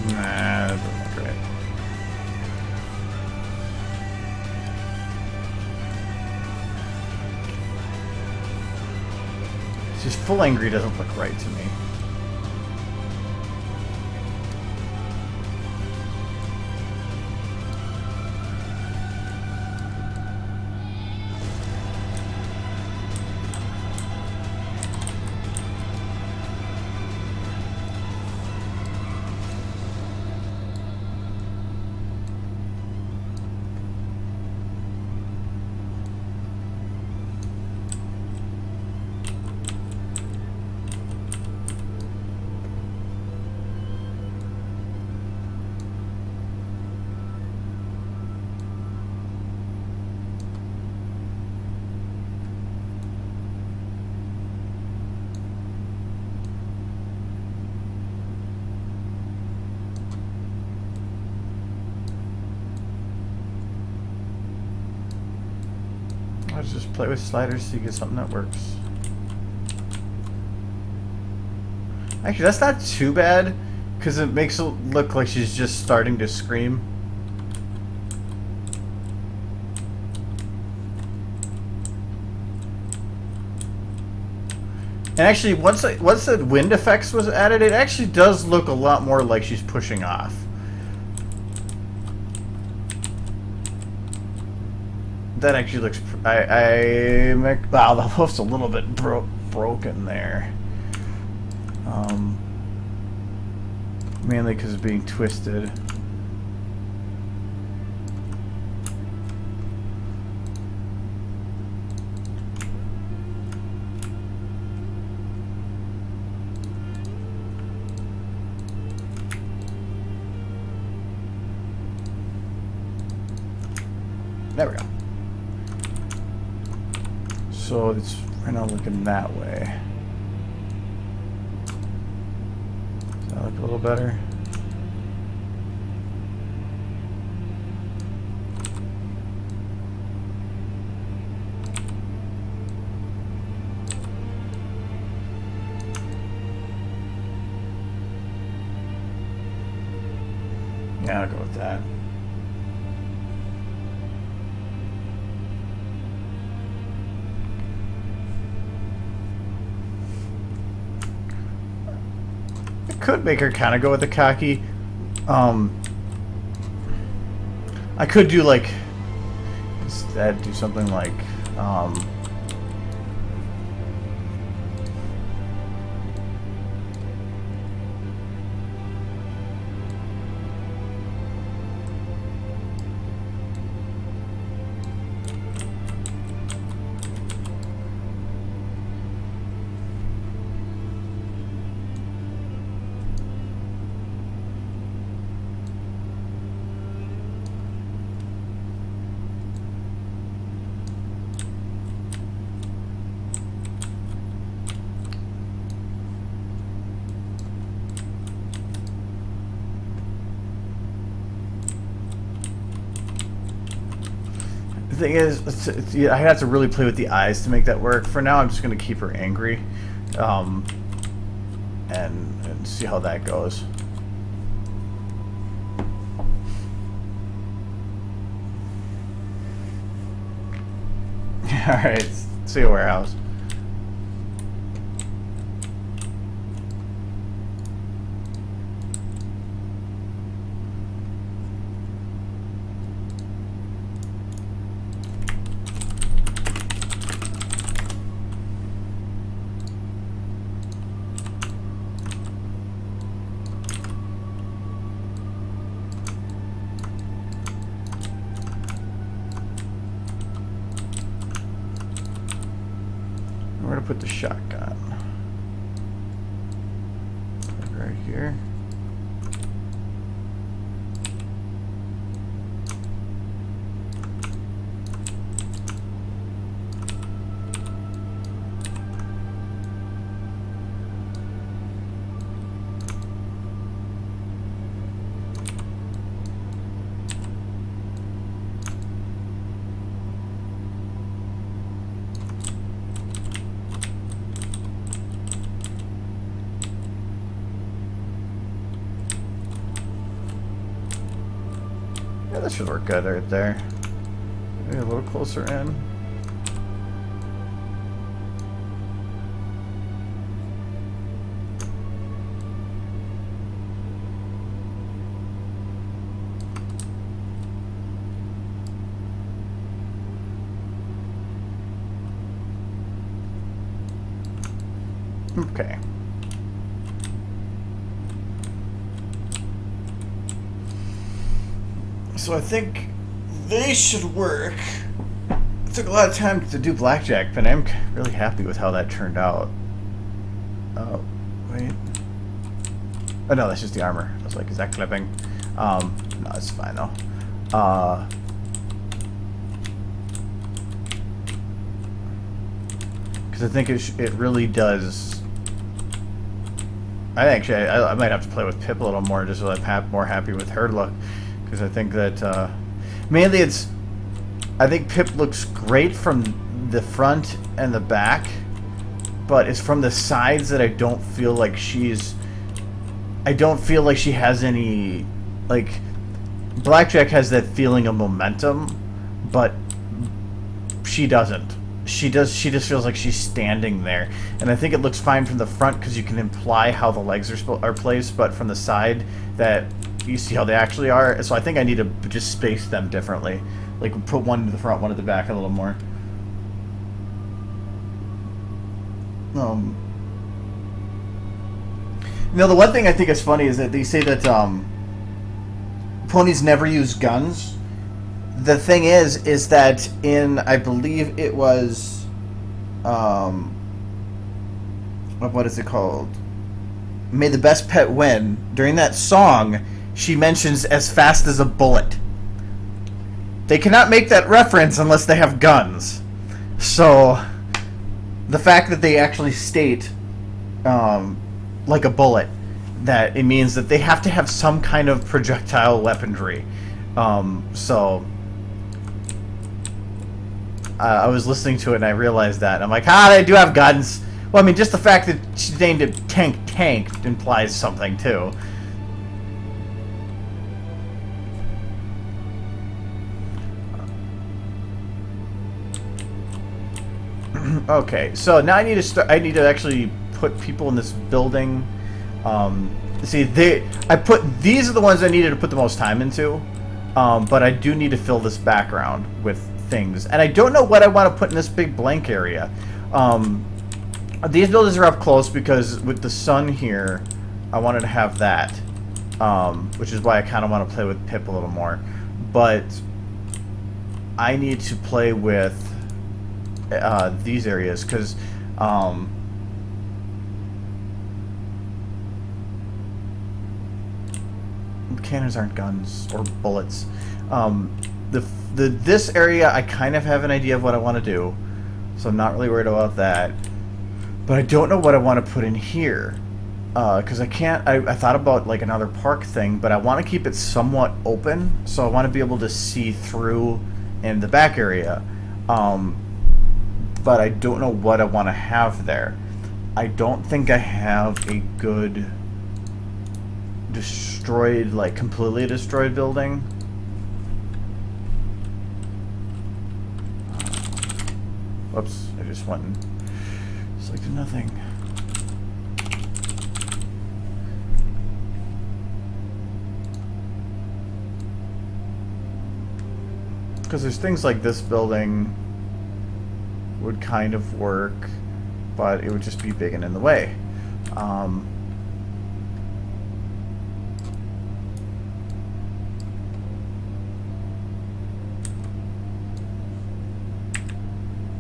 Nah, that doesn't look great. It's just full angry doesn't look right to me. Let's just play with sliders so you get something that works. Actually, that's not too bad, because it makes it look like she's just starting to scream. And actually, once the wind effects was added, it actually does look a lot more like she's pushing off. That actually looks. Wow, the hoof's a little bit broken there. Mainly because it's being twisted. There we go. So it's right now looking that way. look a little better. Yeah, I'll go with that. I could make her kind of go with the cocky. I could do like instead do something like the thing is, I have to really play with the eyes to make that work. For now, I'm just going to keep her angry, and see how that goes. All right, see you, warehouse. Where to put the shotgun? Right here. Yeah, that should work good right there. Maybe a little closer in. Okay. So I think they should work. It took a lot of time to do blackjack, but I'm really happy with how that turned out. Oh, wait. Oh no, that's just the armor. I was like, is that clipping? No, it's fine though. Because I think it really does. I might have to play with Pip a little more just so I'm more happy with her look. Because I think that mainly I think Pip looks great from the front and the back, but it's from the sides that I don't feel like she has any, like, Blackjack has that feeling of momentum, but she doesn't. She just feels like she's standing there, and I think it looks fine from the front because you can imply how the legs are placed, but from the side that you see how they actually are. So I think I need to just space them differently, like put one to the front, one at the back a little more. The one thing I think is funny is that they say that ponies never use guns. The thing is that in, I believe it was, what is it called? May the Best Pet Win. During that song, she mentions as fast as a bullet. They cannot make that reference unless they have guns. So, the fact that they actually state, like a bullet, that it means that they have to have some kind of projectile weaponry. So I was listening to it and I realized that. And I'm like, they do have guns. Well, I mean, just the fact that she named it Tank implies something, too. Okay, so now I need to start. I need to actually put people in this building. See, these are the ones I needed to put the most time into, but I do need to fill this background with things, and I don't know what I want to put in this big blank area. These buildings are up close because with the sun here, I wanted to have that, which is why I kind of want to play with Pip a little more. But I need to play with these areas because cannons aren't guns or bullets. This area I kind of have an idea of what I want to do, so I'm not really worried about that. But I don't know what I want to put in here because I can't. I thought about like another park thing, but I want to keep it somewhat open, so I want to be able to see through in the back area. But I don't know what I want to have there. I don't think I have a good destroyed, like completely destroyed building. Whoops, I just went and selected nothing. Because there's things like this building would kind of work, but it would just be big and in the way.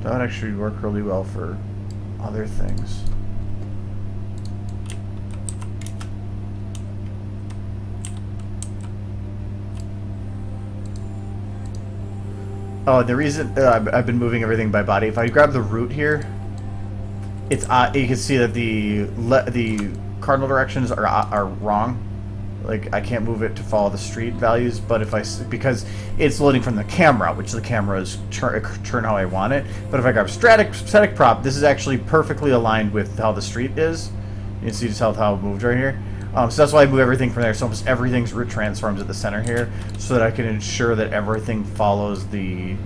That would actually work really well for other things. Oh, the reason I've been moving everything by body. If I grab the root here, it's you can see that the cardinal directions are wrong. Like I can't move it to follow the street values, but because it's loading from the camera, which the camera is turn how I want it. But if I grab static prop, this is actually perfectly aligned with how the street is. You can see just how it moved right here. So that's why I move everything from there. So almost everything's root transforms at the center here, so that I can ensure that everything follows the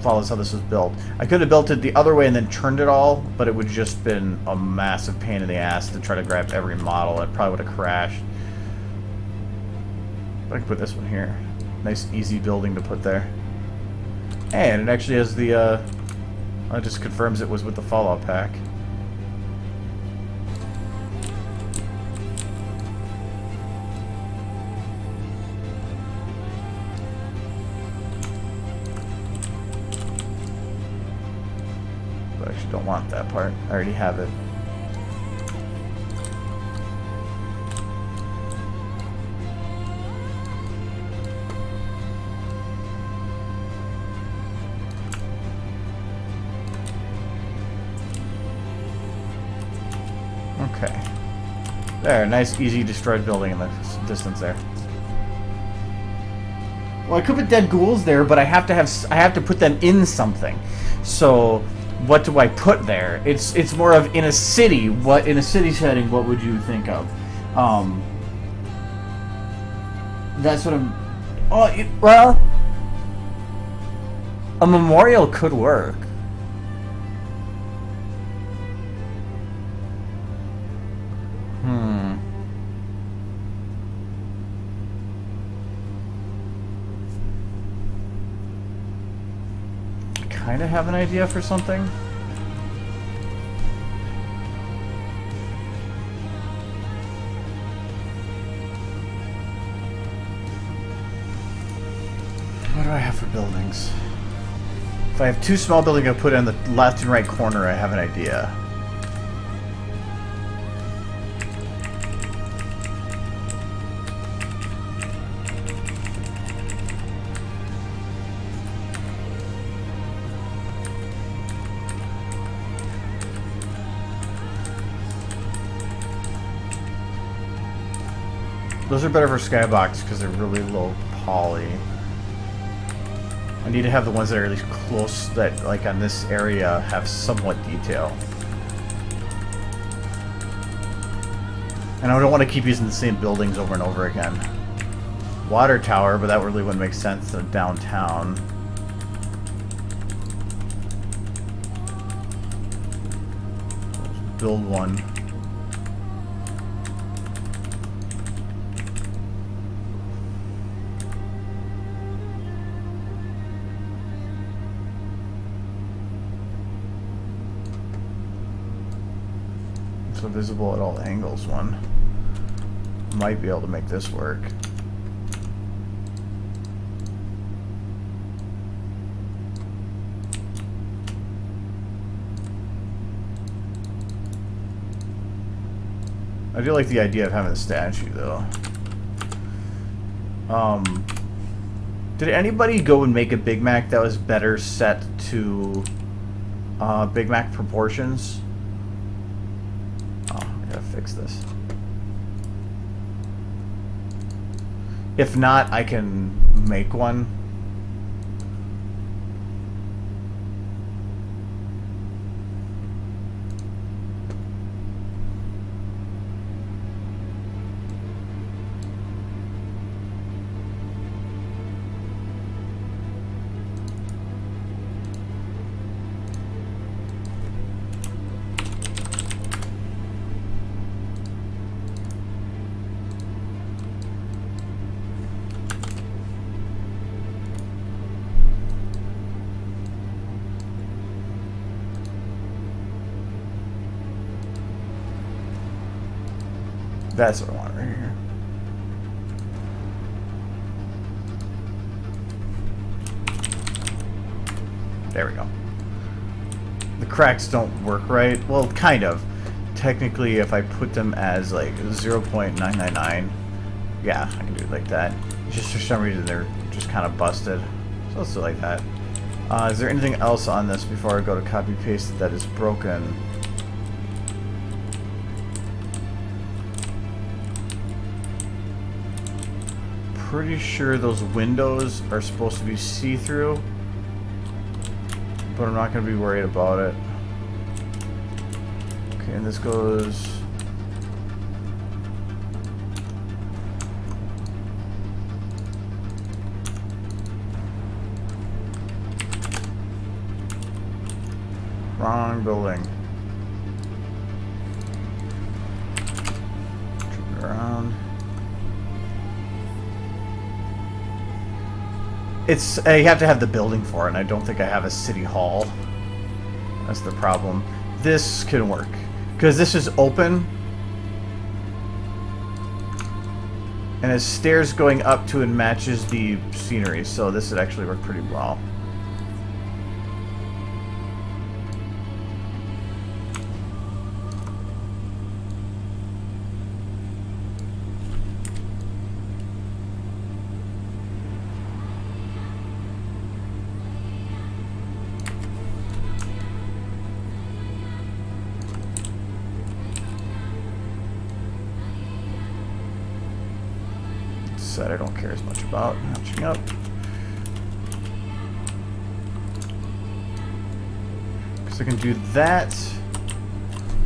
follows how this was built. I could have built it the other way and then turned it all, but it would just been a massive pain in the ass to try to grab every model. It probably would have crashed. But I can put this one here. Nice, easy building to put there. And it actually has the. It just confirms it was with the Fallout pack. Don't want that part. I already have it. Okay. There, nice, easy destroyed building in the distance there. Well, I could put dead ghouls there, but I have to put them in something. So what do I put there? It's more of in a city. What in a city setting? What would you think of? That's what I'm. Oh, well, a memorial could work. Kind of have an idea for something. What do I have for buildings? If I have two small buildings I put in the left and right corner, I have an idea. Those are better for skybox because they're really low poly. I need to have the ones that are at least close, that like on this area have somewhat detail. And I don't want to keep using the same buildings over and over again. Water tower, but that really wouldn't make sense in downtown. Let's build one. So visible at all angles one. Might be able to make this work. I do like the idea of having a statue though. Did anybody go and make a Big Mac that was better set to Big Mac proportions? Fix this. If not, I can make one. That's what I want right here. There we go. The cracks don't work right. Well, kind of. Technically, if I put them as like 0.999, yeah, I can do it like that. It's just for some reason they're just kind of busted. So let's do it like that. Is there anything else on this before I go to copy paste that is broken? Pretty sure those windows are supposed to be see-through, but I'm not going to be worried about it. Okay, and this goes... Wrong building. Turn it around. It's you have to have the building for it, and I don't think I have a city hall. That's the problem. This can work because this is open, and it's stairs going up to and matches the scenery, so this would actually work pretty well. That I don't care as much about matching up. Because I can do that,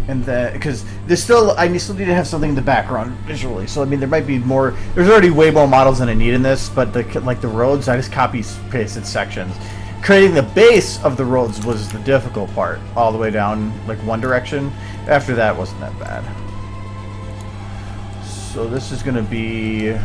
and that because there's still I still need to have something in the background visually. So I mean, there might be more. There's already way more models than I need in this, but like the roads, I just copy pasted sections. Creating the base of the roads was the difficult part, all the way down like one direction. After that, wasn't that bad. So this is going to be.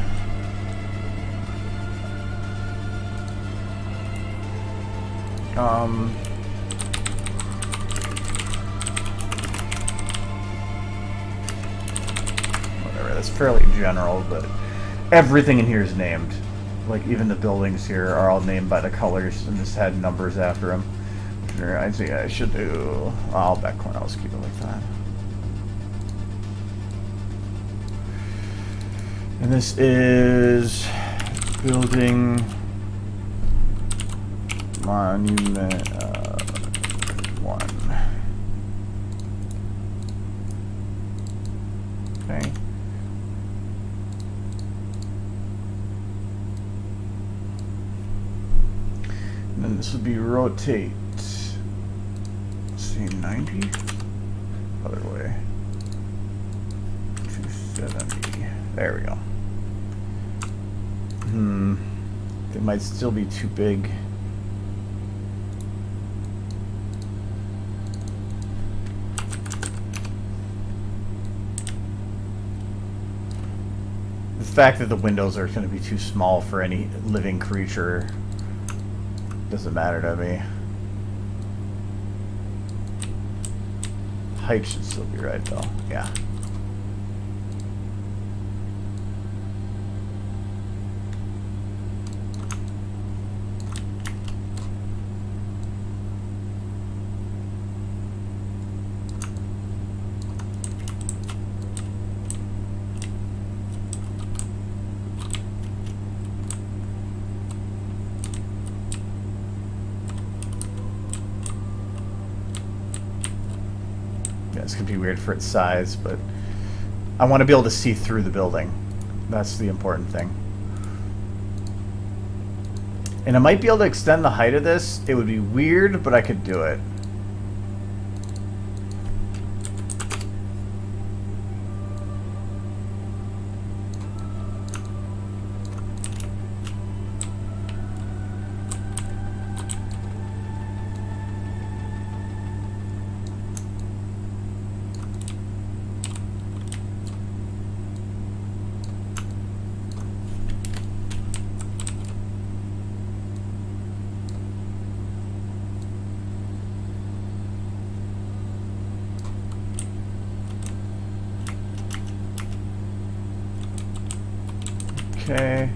Whatever, that's fairly general, but everything in here is named. Like, even the buildings here are all named by the colors and just had numbers after them. I think I should do... I'll back corner, I'll just keep it like that. And this is... building... Monument 1. Okay. be rotate. Let's see, 90. Other way. 270. There we go. They might still be too big. The fact that the windows are going to be too small for any living creature doesn't matter to me. Height should still be right though, yeah. This could be weird for its size, but I want to be able to see through the building. That's the important thing. And I might be able to extend the height of this. It would be weird, but I could do it. Okay.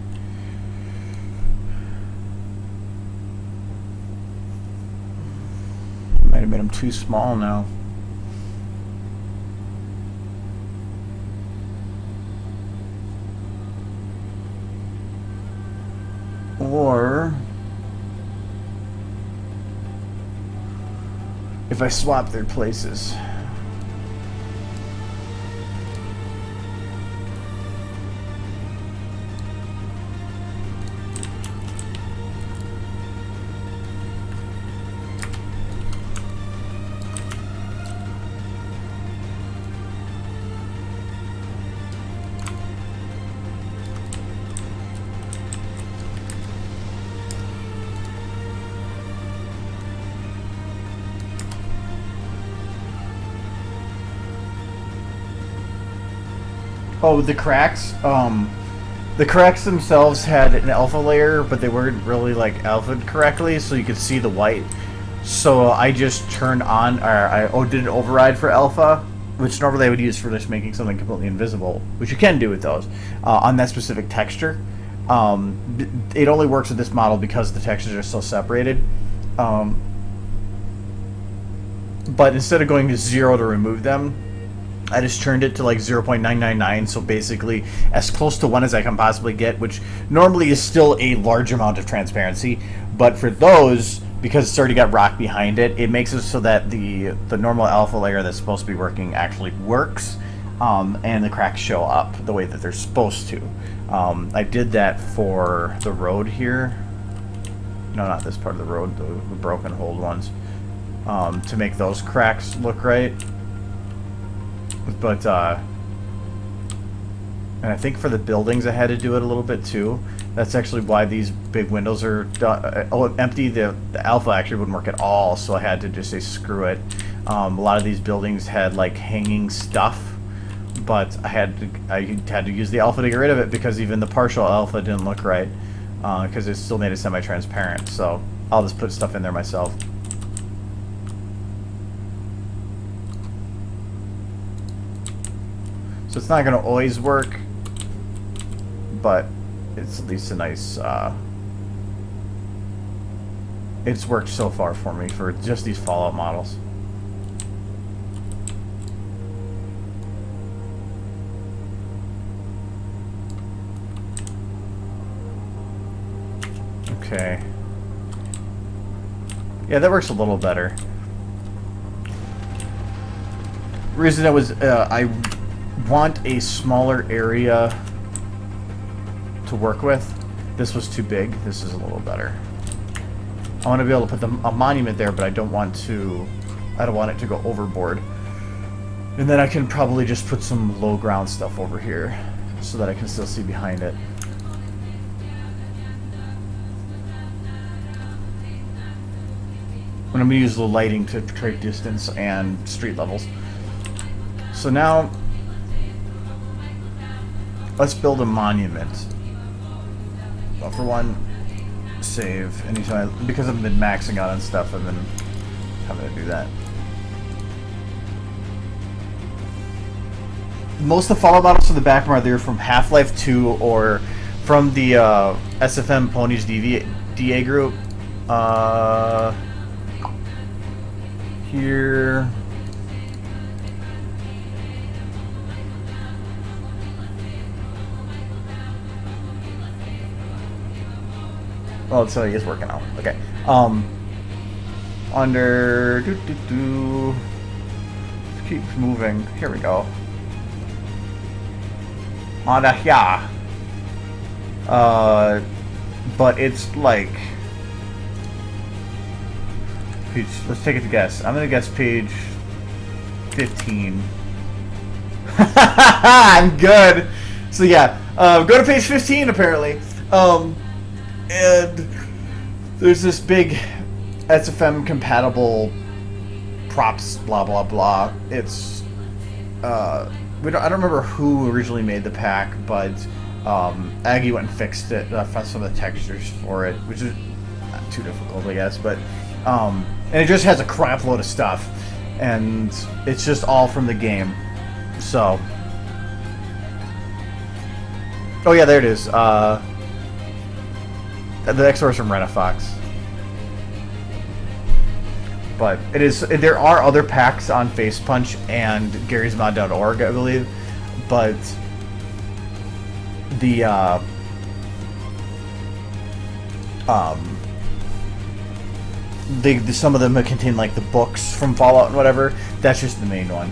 Might have made them too small now. Or if I swap their places. Oh, the cracks. The cracks themselves had an alpha layer, but they weren't really like alphaed correctly, so you could see the white. So I just turned on, or I did an override for alpha, which normally I would use for just making something completely invisible, which you can do with those on that specific texture. It only works with this model because the textures are so separated. But instead of going to 0 to remove them, I just turned it to like 0.999, so basically as close to 1 as I can possibly get, which normally is still a large amount of transparency. But for those, because it's already got rock behind it, it makes it so that the normal alpha layer that's supposed to be working actually works, and the cracks show up the way that they're supposed to. I did that for the road here. No, not this part of the road, the broken hold ones, to make those cracks look right. But, and I think for the buildings I had to do it a little bit too. That's actually why these big windows are empty. The alpha actually wouldn't work at all, so I had to just say screw it. A lot of these buildings had like hanging stuff, but I had to use the alpha to get rid of it because even the partial alpha didn't look right, because it still made it semi-transparent. So I'll just put stuff in there myself. So it's not going to always work, but it's at least a nice, it's worked so far for me for just these Fallout models. Okay. Yeah, that works a little better. The reason that was, I want a smaller area to work with. This was too big. This is a little better. I want to be able to put a monument there, but I don't want it to go overboard. And then I can probably just put some low ground stuff over here so that I can still see behind it. And I'm going to use the lighting to portray distance and street levels. So now, let's build a monument. Well, for one, save anytime, because I've been maxing out on stuff, I've been having to do that. Most of the Fallout models in the background are either from Half-Life 2 or from the SFM Ponies DA group. Here. Oh, so he is working out. Okay. Under keep moving. Here we go. On a yeah. But it's like page, let's take a guess. I'm gonna guess page 15. I'm good. So yeah, go to page 15 apparently. And there's this big SFM compatible props, blah blah blah. It's I don't remember who originally made the pack, but Aggie went and fixed it. Found some of the textures for it, which is not too difficult, I guess. But and it just has a crap load of stuff, and it's just all from the game. So, oh yeah, there it is. The XOR is from Renafox. But it is. There are other packs on FacePunch and Gary'sMod.org, I believe. But the some of them contain like the books from Fallout and whatever. That's just the main one.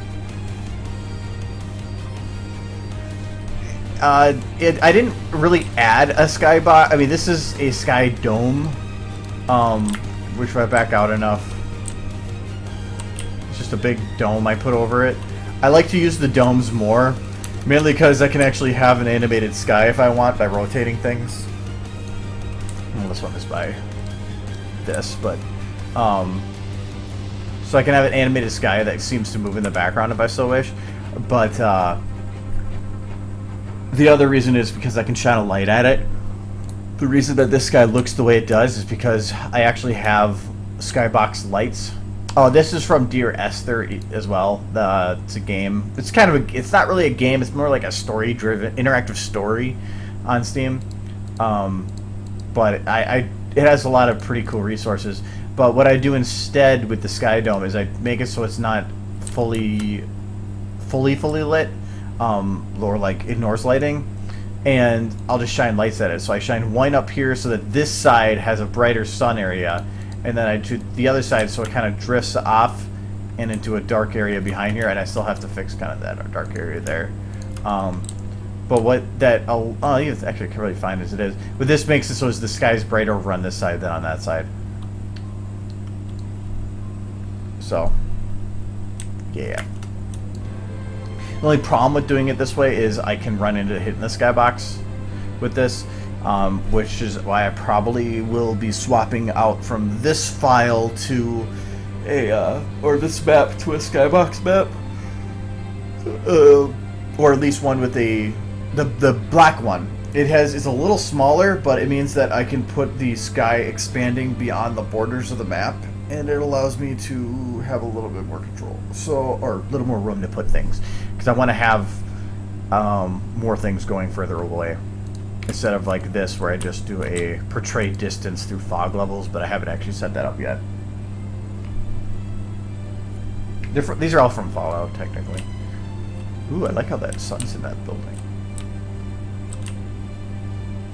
I didn't really add a skybox. I mean, this is a sky dome, which if I back out enough, it's just a big dome I put over it. I like to use the domes more, mainly because I can actually have an animated sky if I want by rotating things. Well, this one is by this, but so I can have an animated sky that seems to move in the background if I so wish. But the other reason is because I can shine a light at it. The reason that this sky looks the way it does is because I actually have skybox lights. Oh, this is from Dear Esther as well. It's a game. It's kind of it's not really a game. It's more like a story-driven, interactive story on Steam. But it has a lot of pretty cool resources. But what I do instead with the Sky Dome is I make it so it's not fully lit. Or like ignores lighting, and I'll just shine lights at it. So I shine one up here so that this side has a brighter sun area, and then I do the other side so it kind of drifts off and into a dark area behind here, and I still have to fix kind of that dark area there. But what that it's actually really fine as it is. But this makes it so as the sky's brighter over on this side than on that side. So yeah. The only problem with doing it this way is I can run into hitting the skybox with this, which is why I probably will be swapping out from this file to or this map to a skybox map, or at least one with the black one. It's a little smaller, but it means that I can put the sky expanding beyond the borders of the map, and it allows me to have a little bit more control, or a little more room to put things, because I want to have more things going further away instead of like this where I just do a portray distance through fog levels, but I haven't actually set that up yet. These are all from Fallout, technically. Ooh, I like how that sun's in that building.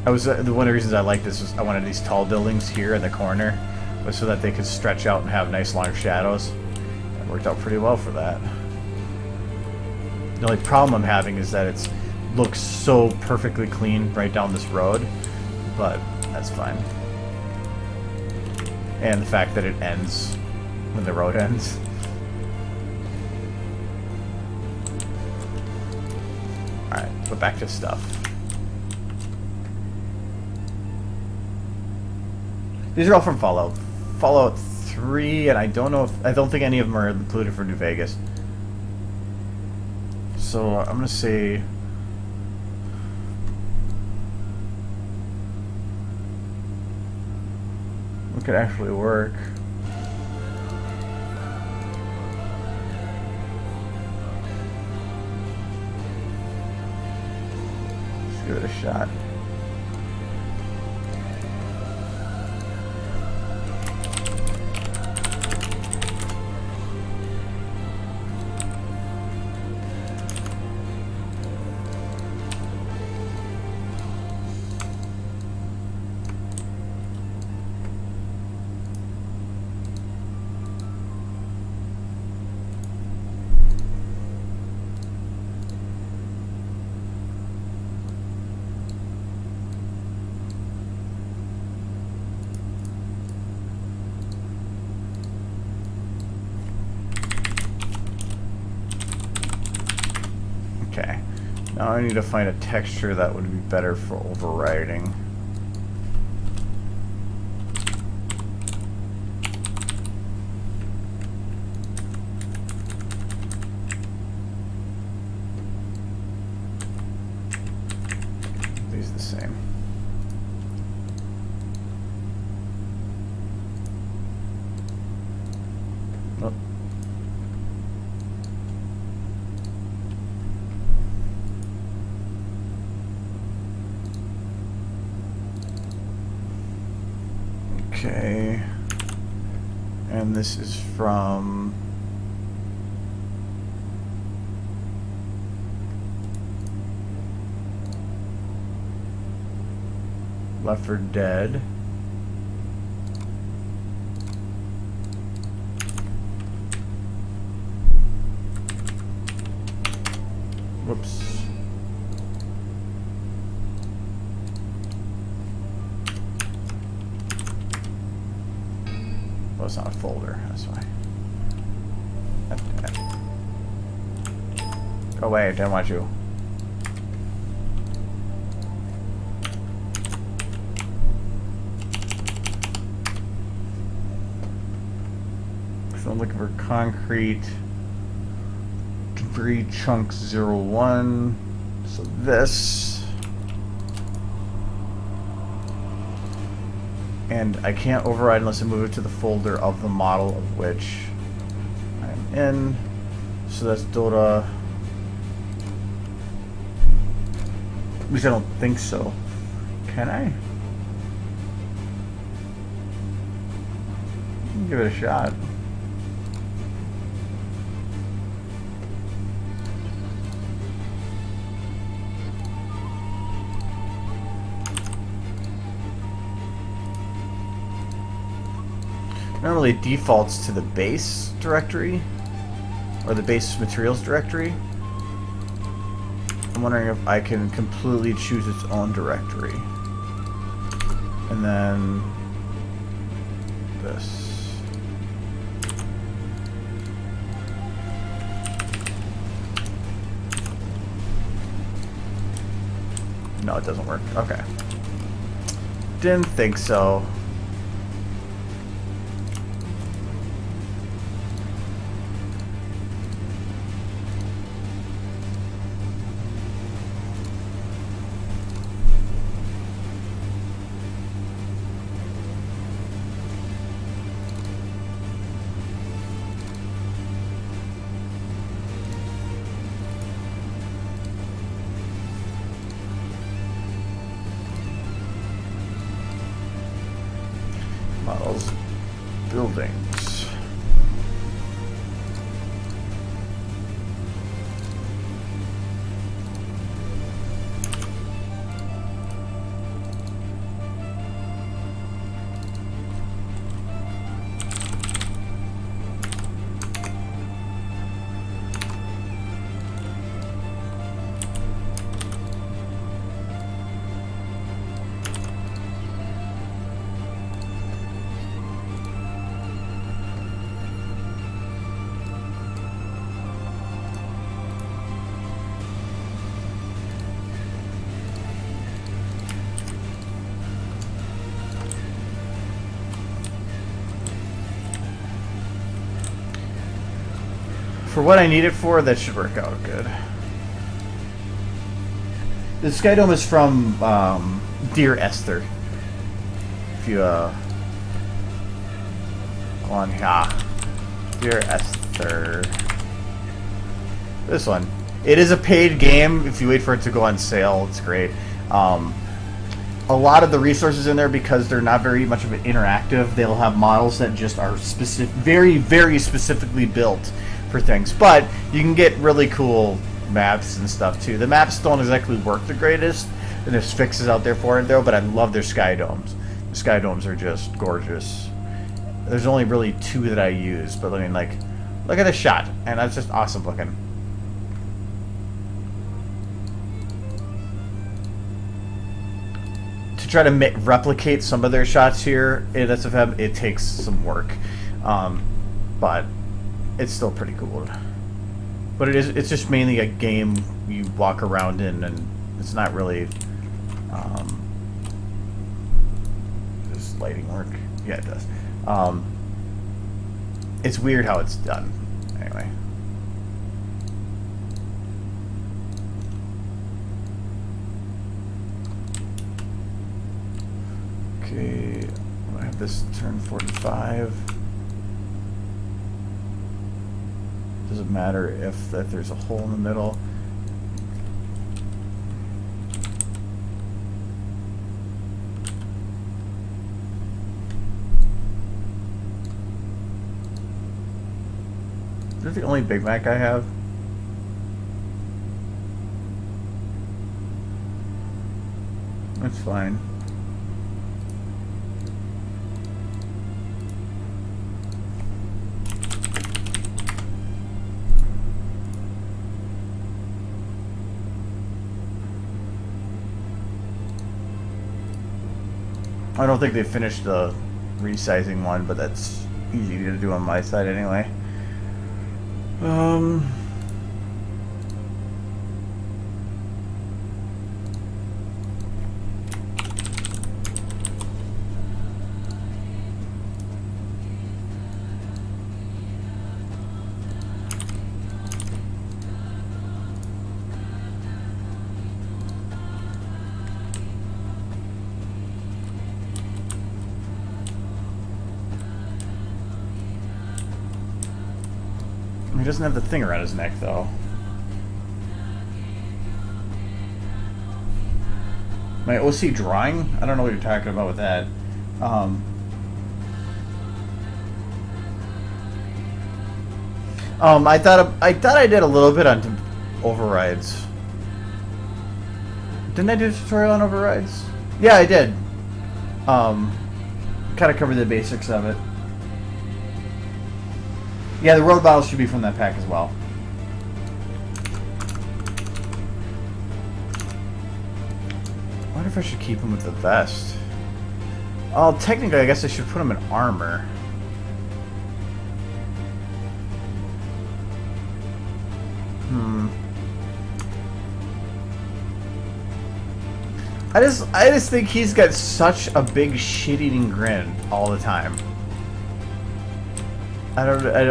One of the reasons I like this is I wanted these tall buildings here in the corner, so that they could stretch out and have nice long shadows. That worked out pretty well for that. The only problem I'm having is that it looks so perfectly clean right down this road, but that's fine. and the fact that it ends when the road ends. Alright, but back to stuff. These are all from Fallout. Fallout 3, and I don't think any of them are included for New Vegas. So I'm gonna say it could actually work. Let's give it a shot. Okay, now I need to find a texture that would be better for overriding. These are the same. Oh. Okay, and this is from Left 4 Dead. Whoops. Well, it's not a folder, that's why. Go away, I don't want you. So I'm looking for concrete debris chunks 01. So this. And I can't override unless I move it to the folder of the model of which I'm in. So that's Dota. At least I don't think so. Can I? Give it a shot. Normally it defaults to the base directory or the base materials directory. I'm wondering if I can completely choose its own directory. And then this. No, it doesn't work. Okay. Didn't think so. For what I need it for, that should work out good. The Sky Dome is from Dear Esther. If you go on here, Dear Esther. This one. It is a paid game. If you wait for it to go on sale, it's great. A lot of the resources in there, because they're not very much of an interactive, they'll have models that just are specific, very, very specifically built for things. But you can get really cool maps and stuff too. The maps don't exactly work the greatest, and there's fixes out there for it though. But I love their sky domes. The sky domes are just gorgeous. There's only really 2 that I use, but I mean, like, look at this shot, and that's just awesome looking. To try to replicate some of their shots here in SFM, it takes some work, but it's still pretty cool. But it's just mainly a game you walk around in, and it's not really does lighting work? Yeah, it does. It's weird how it's done. Anyway. Okay, I have this turn 45. Doesn't matter if there's a hole in the middle. Is that the only Big Mac I have? That's fine. I don't think they finished the resizing one, but that's easy to do on my side anyway. He doesn't have the thing around his neck, though. My OC drawing? I don't know what you're talking about with that. I thought I did a little bit on overrides. Didn't I do a tutorial on overrides? Yeah, I did. Kind of covered the basics of it. Yeah, the road bottles should be from that pack as well. I wonder if I should keep him with the vest. Oh, technically, I guess I should put him in armor. I just think he's got such a big shit-eating grin all the time. I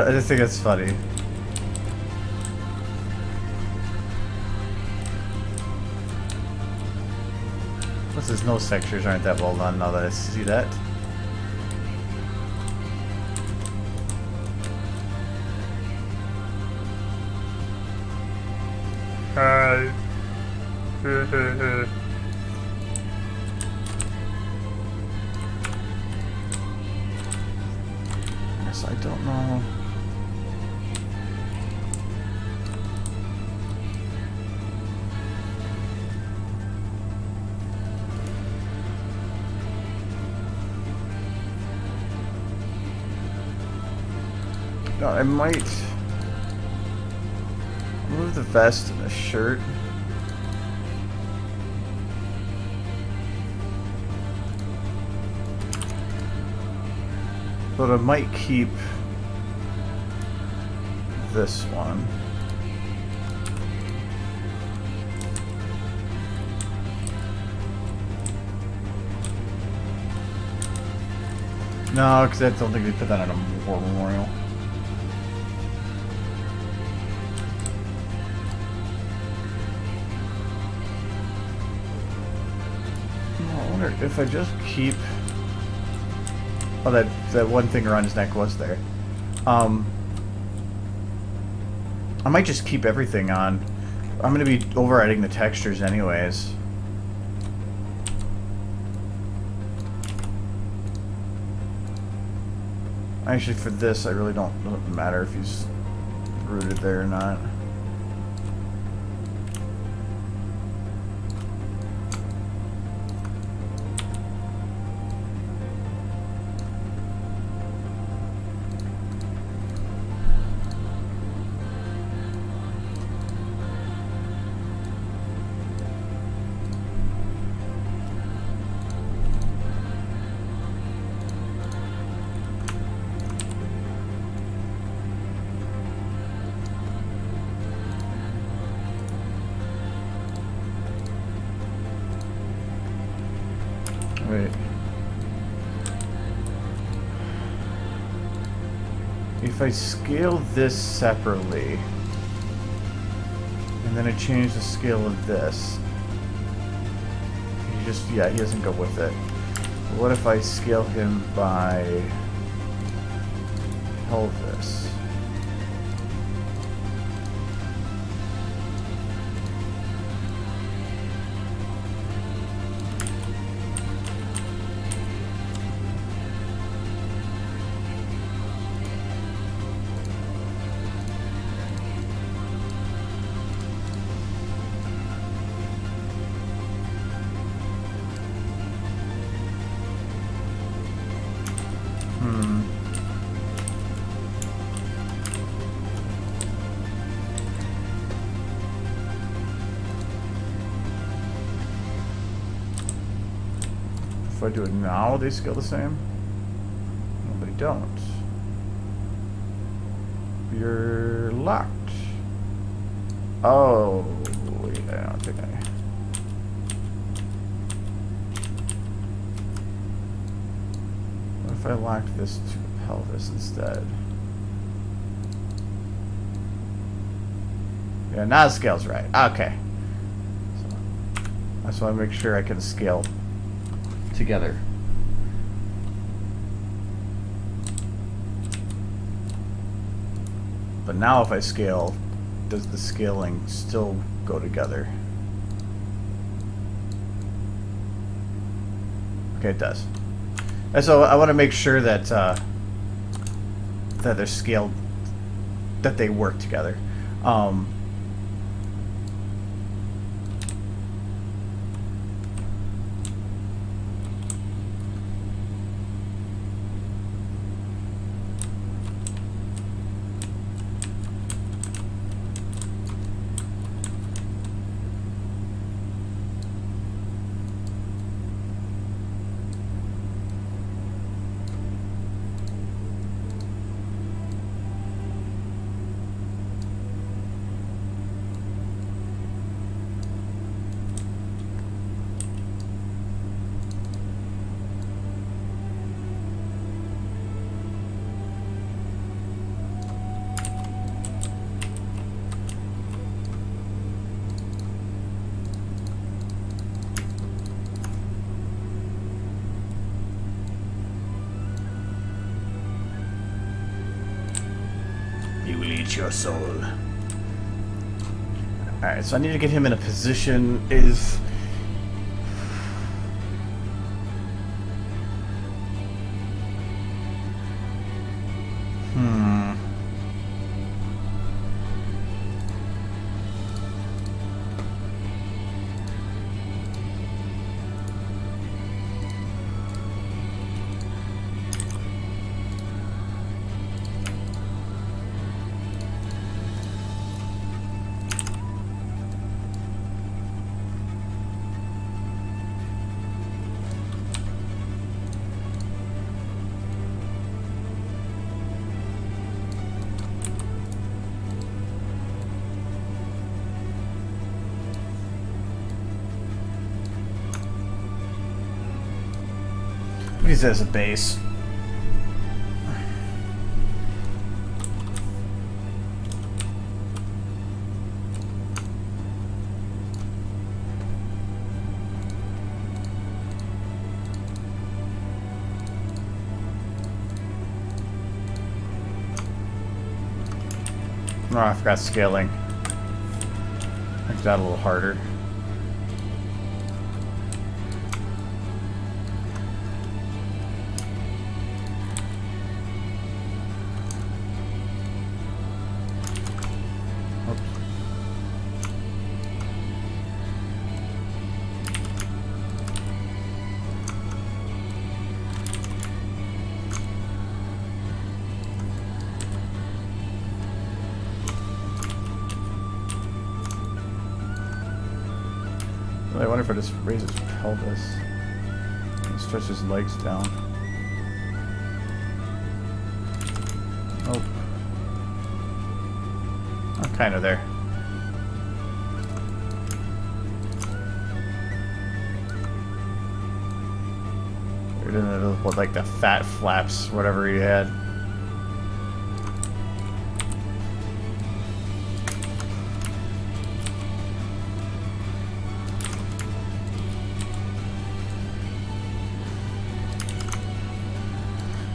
just think that's funny. Plus his nose textures aren't that well done now that I see that. Hi. I don't know. No, I might move the vest and the shirt. But I might keep this one. No, because I don't think they put that on a war memorial. wonder if I just keep... Oh, that one thing around his neck was there. I might just keep everything on. I'm going to be overriding the textures anyways. Actually, for this, I really doesn't matter if he's rooted there or not. Wait. If I scale this separately, and then I change the scale of this, he doesn't go with it. What if I scale him by pelvis? If I do it now, they scale the same? No, they don't. You're locked. Oh, yeah, I don't think I... What if I locked this to the pelvis instead? Yeah, now the scale's right. Okay. So, that's why I make sure I can scale together. But now if I scale, does the scaling still go together? Okay, it does. And so I want to make sure that that they're scaled, that they work together. Your soul. Alright, so I need to get him in a position. Use it as a base. Oh, I forgot scaling. Make that a little harder. I wonder if I just raise his pelvis and stretch his legs down. Oh. I'm kind of there. We're doing it with like the fat flaps, whatever he had.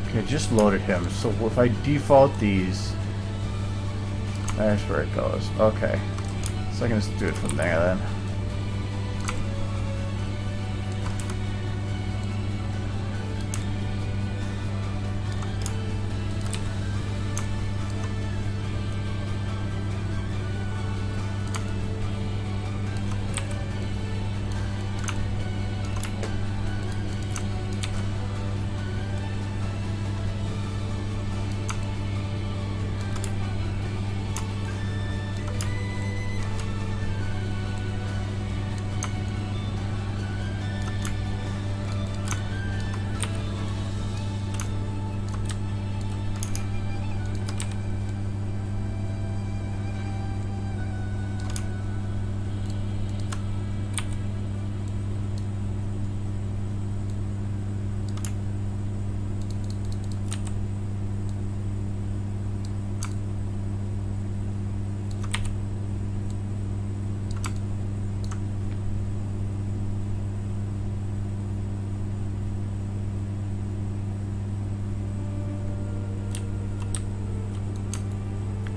Okay, just loaded him. So if I default these, there's where it goes. Okay. So I can just do it from there then.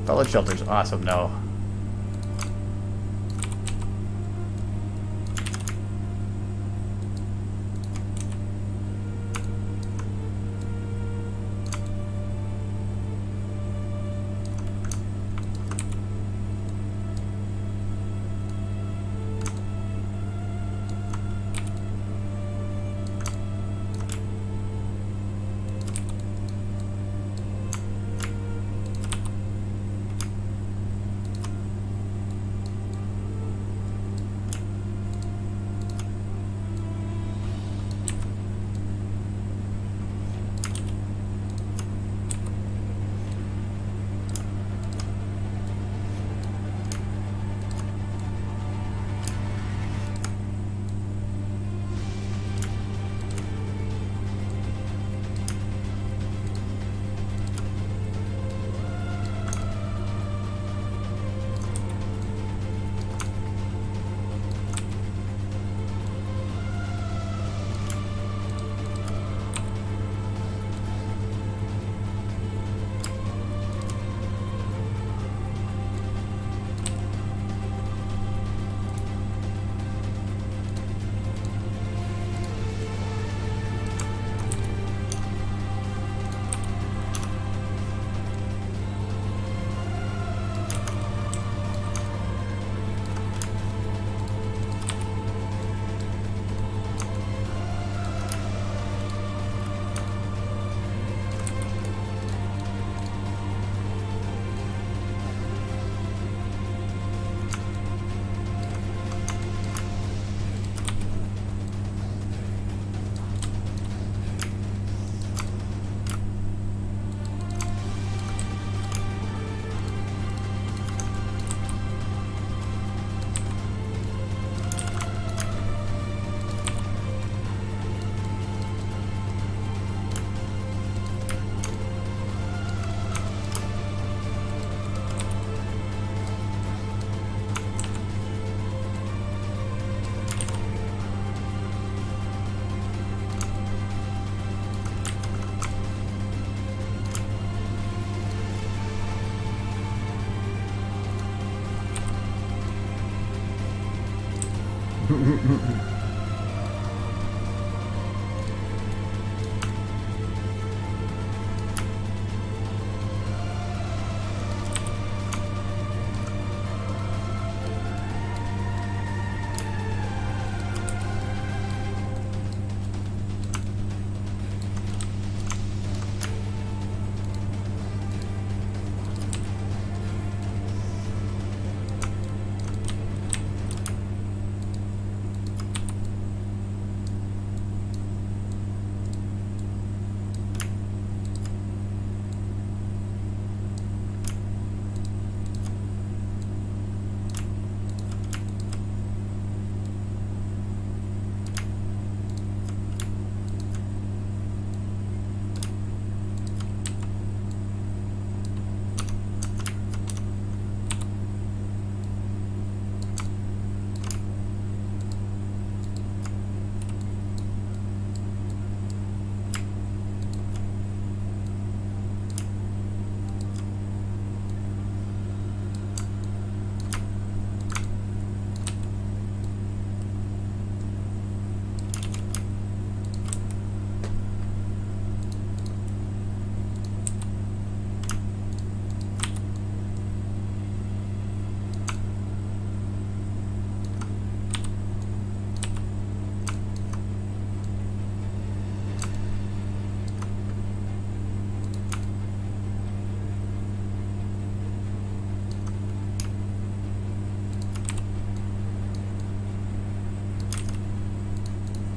Fallout Shelter's awesome, no.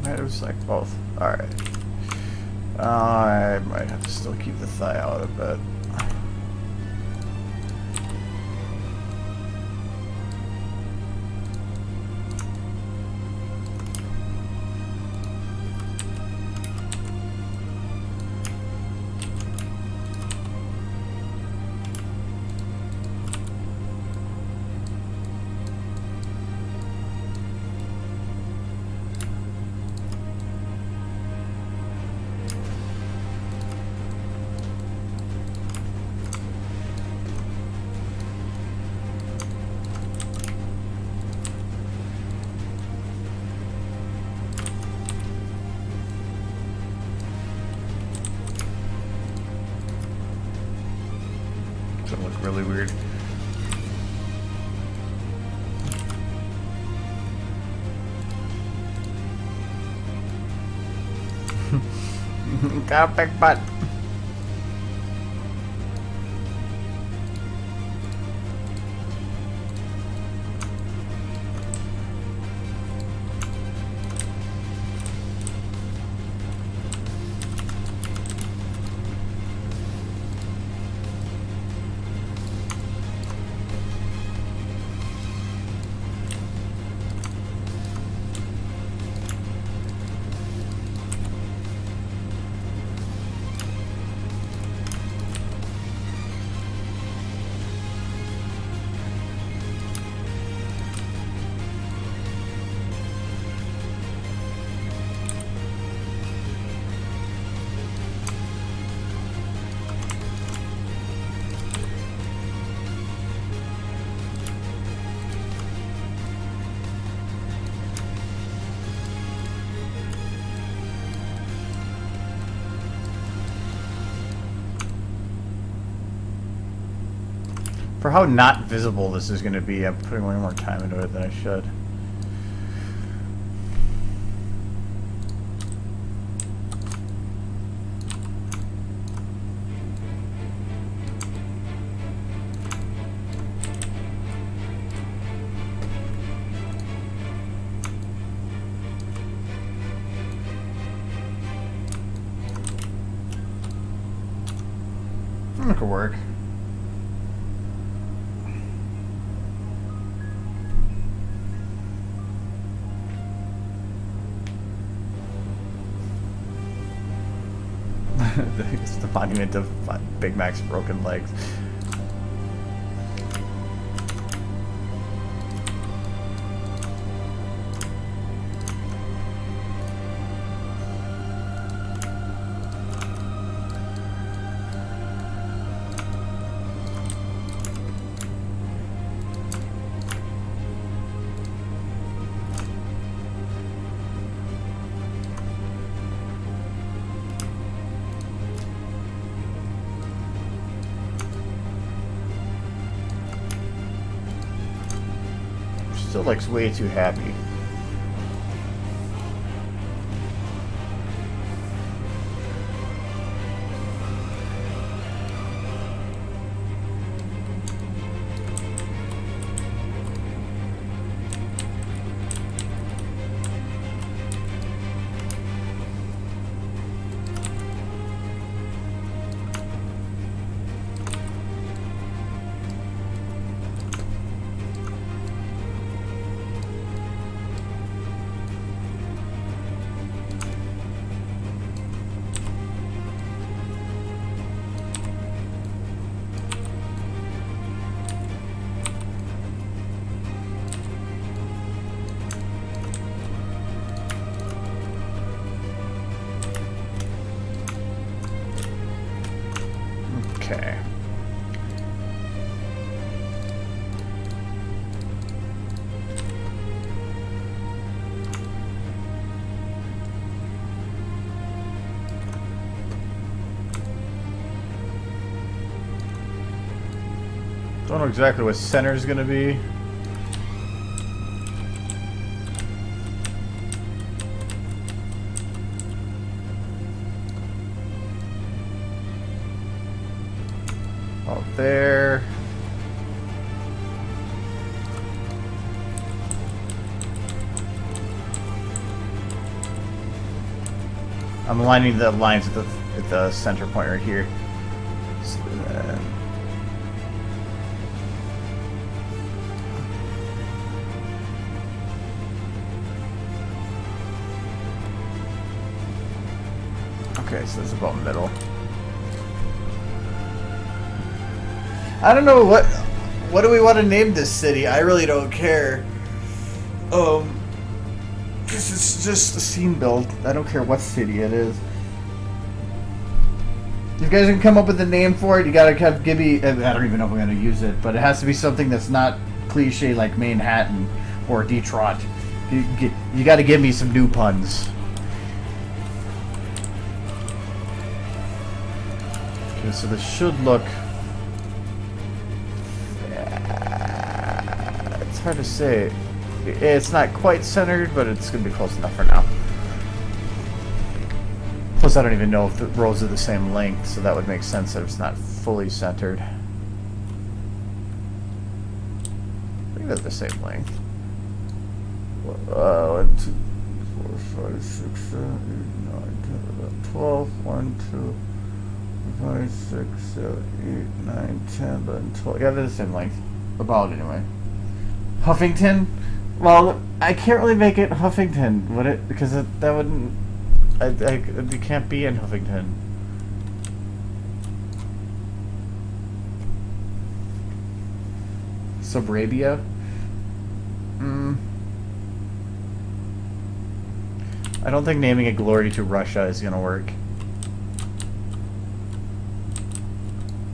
It was like both. Alright. I might have to still keep the thigh out a bit. It's gonna look really weird. Got a big butt. For how not visible this is going to be, I'm putting way more time into it than I should. That could work. It's the monument of Big Mac's broken legs. Still looks way too happy. Okay. Don't know exactly what center is going to be. Out there. I'm aligning the lines at the center point right here. So then, okay, so it's about middle. I don't know what do we want to name this city? I really don't care. This is just a scene build. I don't care what city it is. If you guys can come up with a name for it, you gotta kind of give me. I don't even know if I'm gonna use it, but it has to be something that's not cliche like Manhattan or Detroit. You gotta give me some new puns. Okay, so this should look. It's hard to say. It's not quite centered, but it's going to be close enough for now. Plus, I don't even know if the rows are the same length, so that would make sense that it's not fully centered. I think they're the same length. 1, 2, 4, 5, 6, 7, 8, 9, 10, 11, 12. 1, 2, 5, 6, 7, 8, 9, 10, 11, 12. Yeah, they're the same length. About anyway. Huffington? Well, I can't really make it Huffington, would it? Because that wouldn't... you can't be in Huffington. Subrabia? I don't think naming it Glory to Russia is gonna work.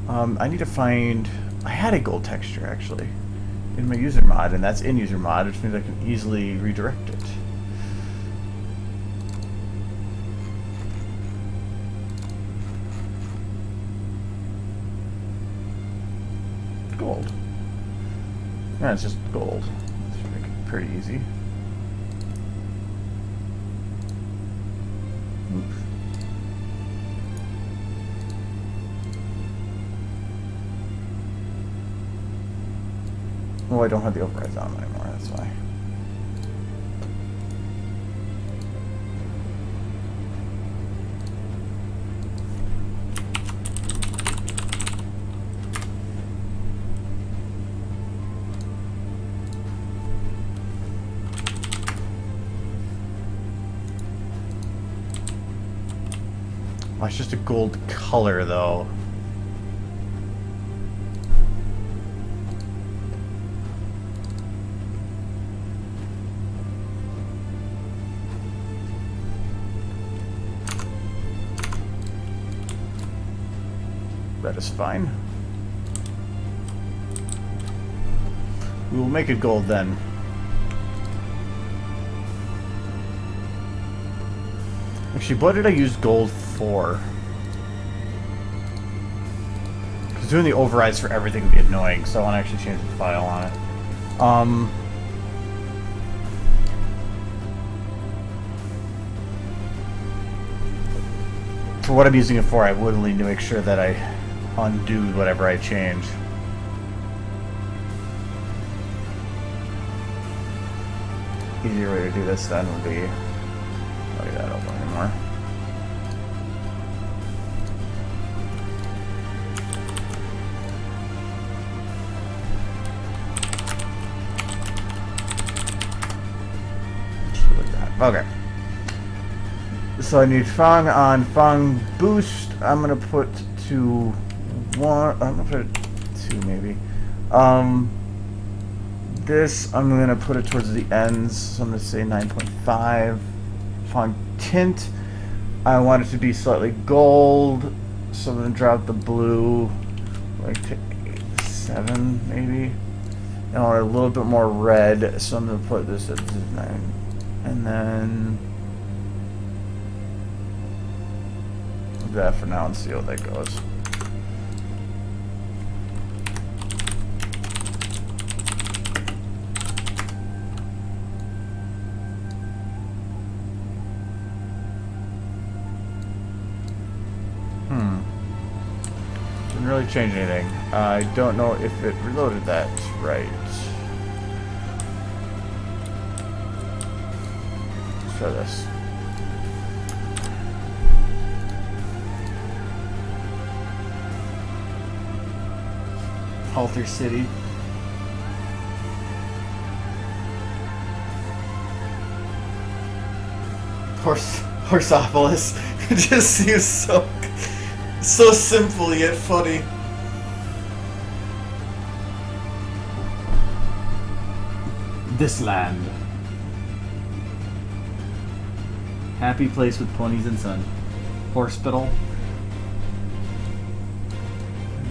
I need to find... I had a gold texture, actually, in my user mod, and that's in user mod, which means I can easily redirect it. Gold. Yeah, it's just gold. This should make it pretty easy. Oops. Oh, I don't have the overrides on anymore, that's why. Oh, it's just a gold color, though. That is fine. We will make it gold then. Actually, what did I use gold for? Because doing the overrides for everything would be annoying, so I want to actually change the file on it. for what I'm using it for, I would need to make sure that I undo whatever I change. Easier way to do this then would be, I'll leave that open anymore. Okay. So I need Fung on Fung boost. I'm gonna put to 1. I'm gonna put it 2 maybe. This I'm gonna put it towards the ends. So I'm gonna say 9.5. Fung tint. I want it to be slightly gold. So I'm gonna drop the blue like to 7 maybe. And I want a little bit more red. So I'm gonna put this at 9. And then do that for now and see how that goes. Didn't really change anything. I don't know if it reloaded that right. This. Halter City. Horsopolis. It just seems so simple yet funny. This land. Happy place with ponies and sun. Hospital.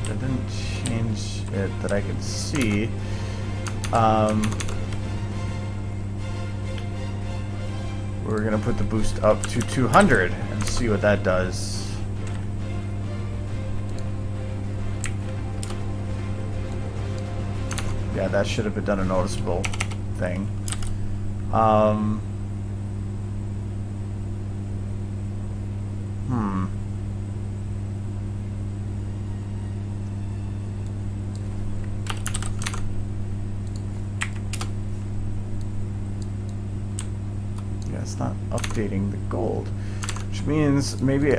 That didn't change it that I could see. We're gonna put the boost up to 200 and see what that does. Yeah, that should have done a noticeable thing. It's not updating the gold, which means maybe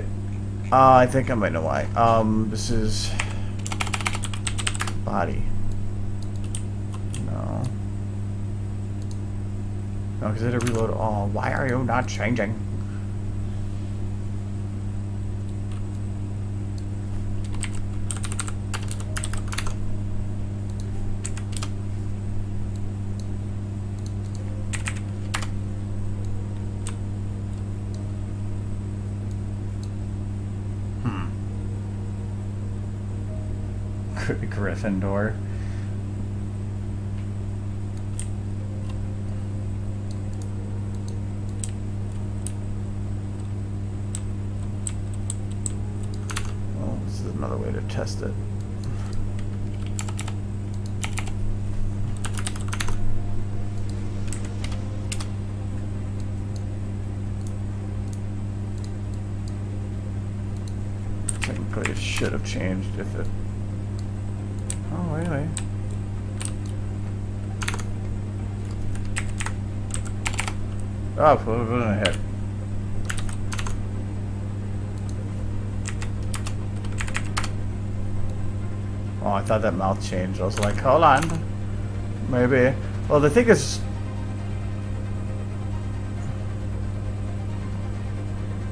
I think I might know why. This is body. No, because it had reload all. Why are you not changing? Gryffindor. Well, this is another way to test it. Technically, it should have changed if it. Oh, really? Oh, put it in a hit. Oh, I thought that mouth changed. I was like, hold on. Maybe. Well, the thing is...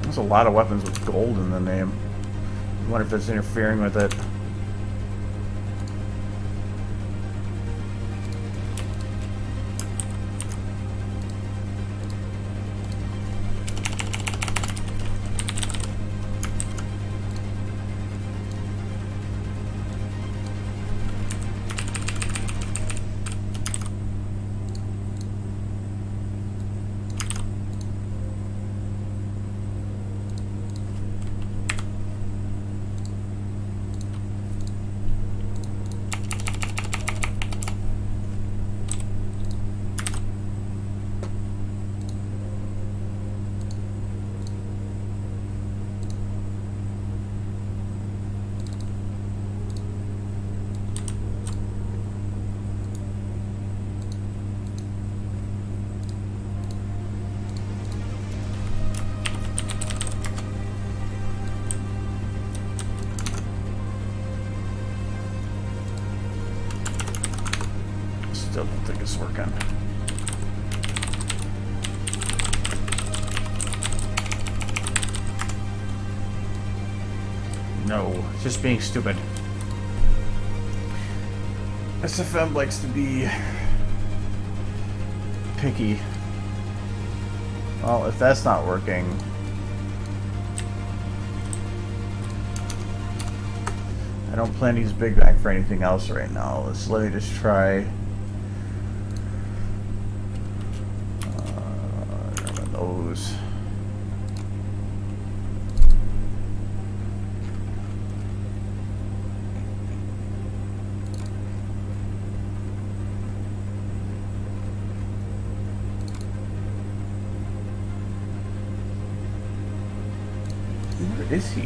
There's a lot of weapons with gold in the name. I wonder if it's interfering with it. Still don't think it's working. No, it's just being stupid. SFM likes to be picky. Well, if that's not working, I don't plan to use Big Bang for anything else right now. Let me just try those. Where is he?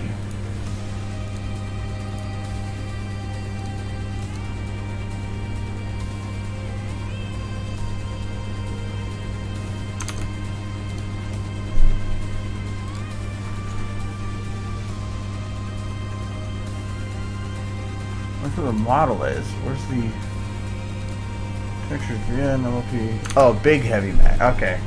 Where's where the model is? Where's the pictures? Yeah, MLP. Oh, big heavy Mac. Okay.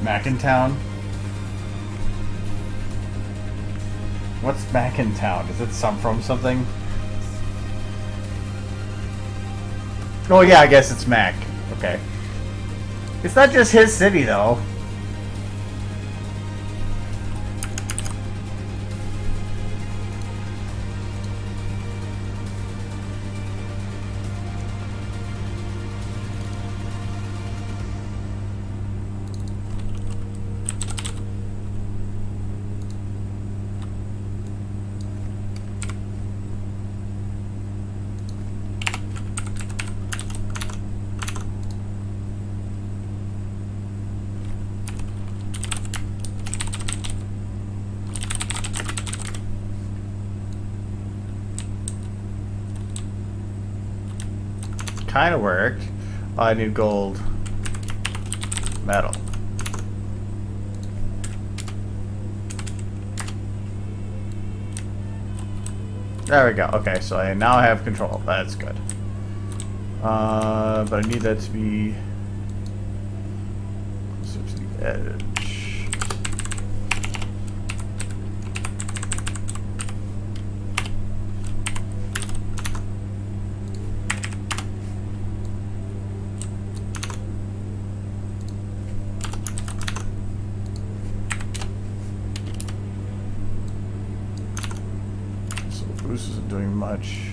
Mackintown? What's Mackintown? Is it from something? Oh yeah, I guess it's Mac. Okay. It's not just his city though. Kind of worked. Oh, I need gold metal. There we go. Okay, so I now have control. That's good. But I need that to be closer to the edge. Boost isn't doing much.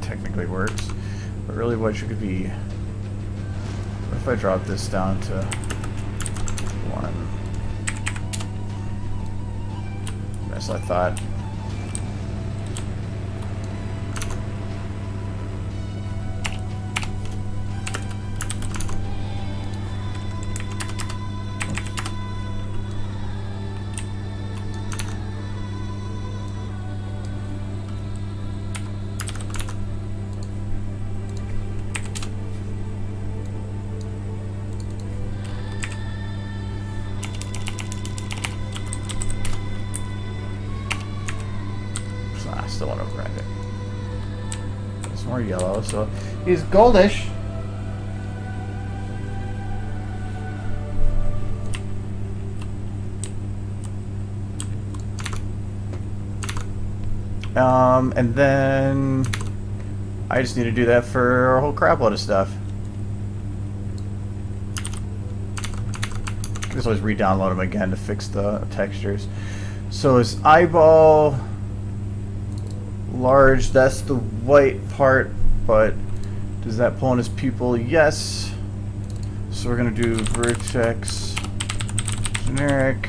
Technically works, but really what you could be, what if I drop this down to 1? Yes, I thought. I still want to grind it. It's more yellow, so he's goldish. And then I just need to do that for a whole crap load of stuff. I can just always re-download them again to fix the textures. So his eyeball large, that's the white part, but does that pull in his pupil? Yes. So we're gonna do vertex generic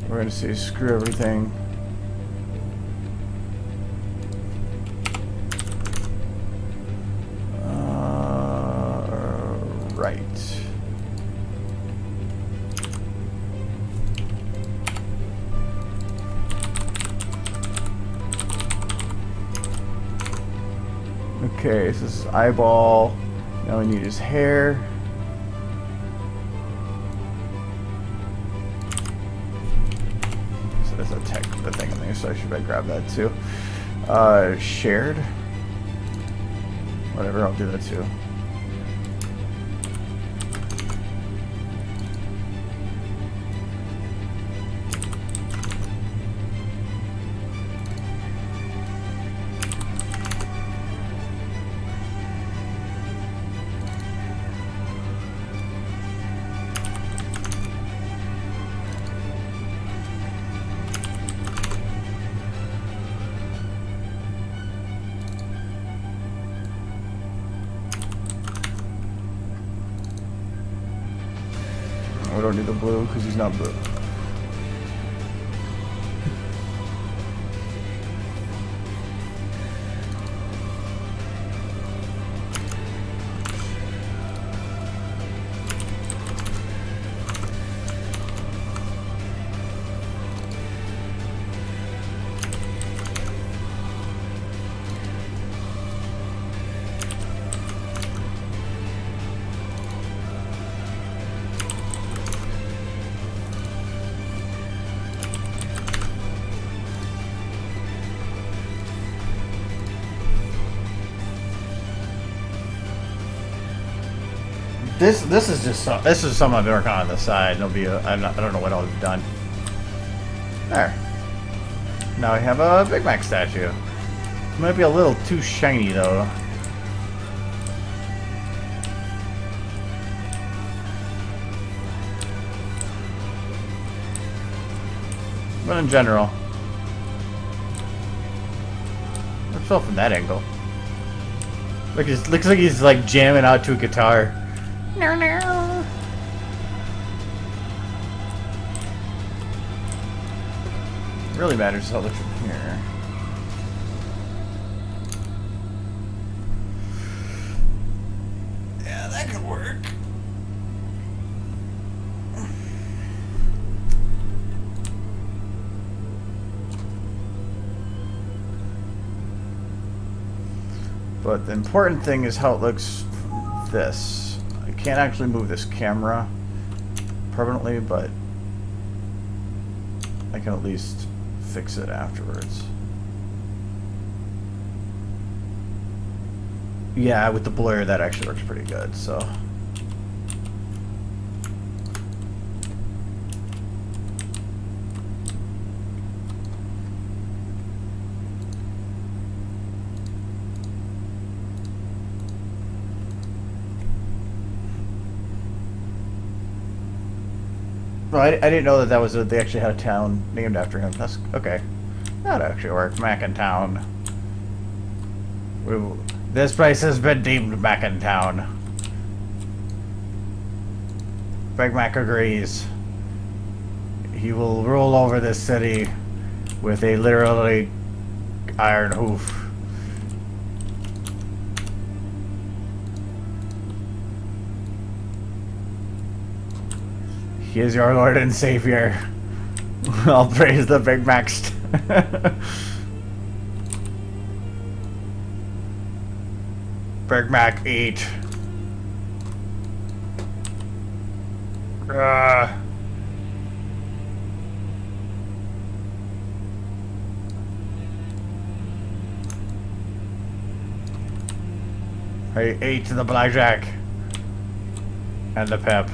We're going to say screw everything. Right. Okay, so this is eyeball. Now we need his hair. So there's a the thing in there, so I should grab that too. Shared. Whatever, I'll do that too. We don't need the blue because he's not blue. This is just something I've been working on the side. It'll be I don't know what I've done. There. Now I have a Big Mac statue. It might be a little too shiny though. But in general, let's go from that angle. Looks like he's like jamming out to a guitar. No, no. Really matters how it looks from here. Yeah, that could work. But the important thing is how it looks from this. I can't actually move this camera permanently, but I can at least fix it afterwards. Yeah, with the blur that actually works pretty good, so. Well, I didn't know that was they actually had a town named after him. That's okay. That actually worked. Mackintown. This place has been deemed Mackintown. Big Mac agrees. He will rule over this city with a literally iron hoof. He is your Lord and Savior. I'll praise the Big Macs. Big Mac, eat. I ate the blackjack and the pep.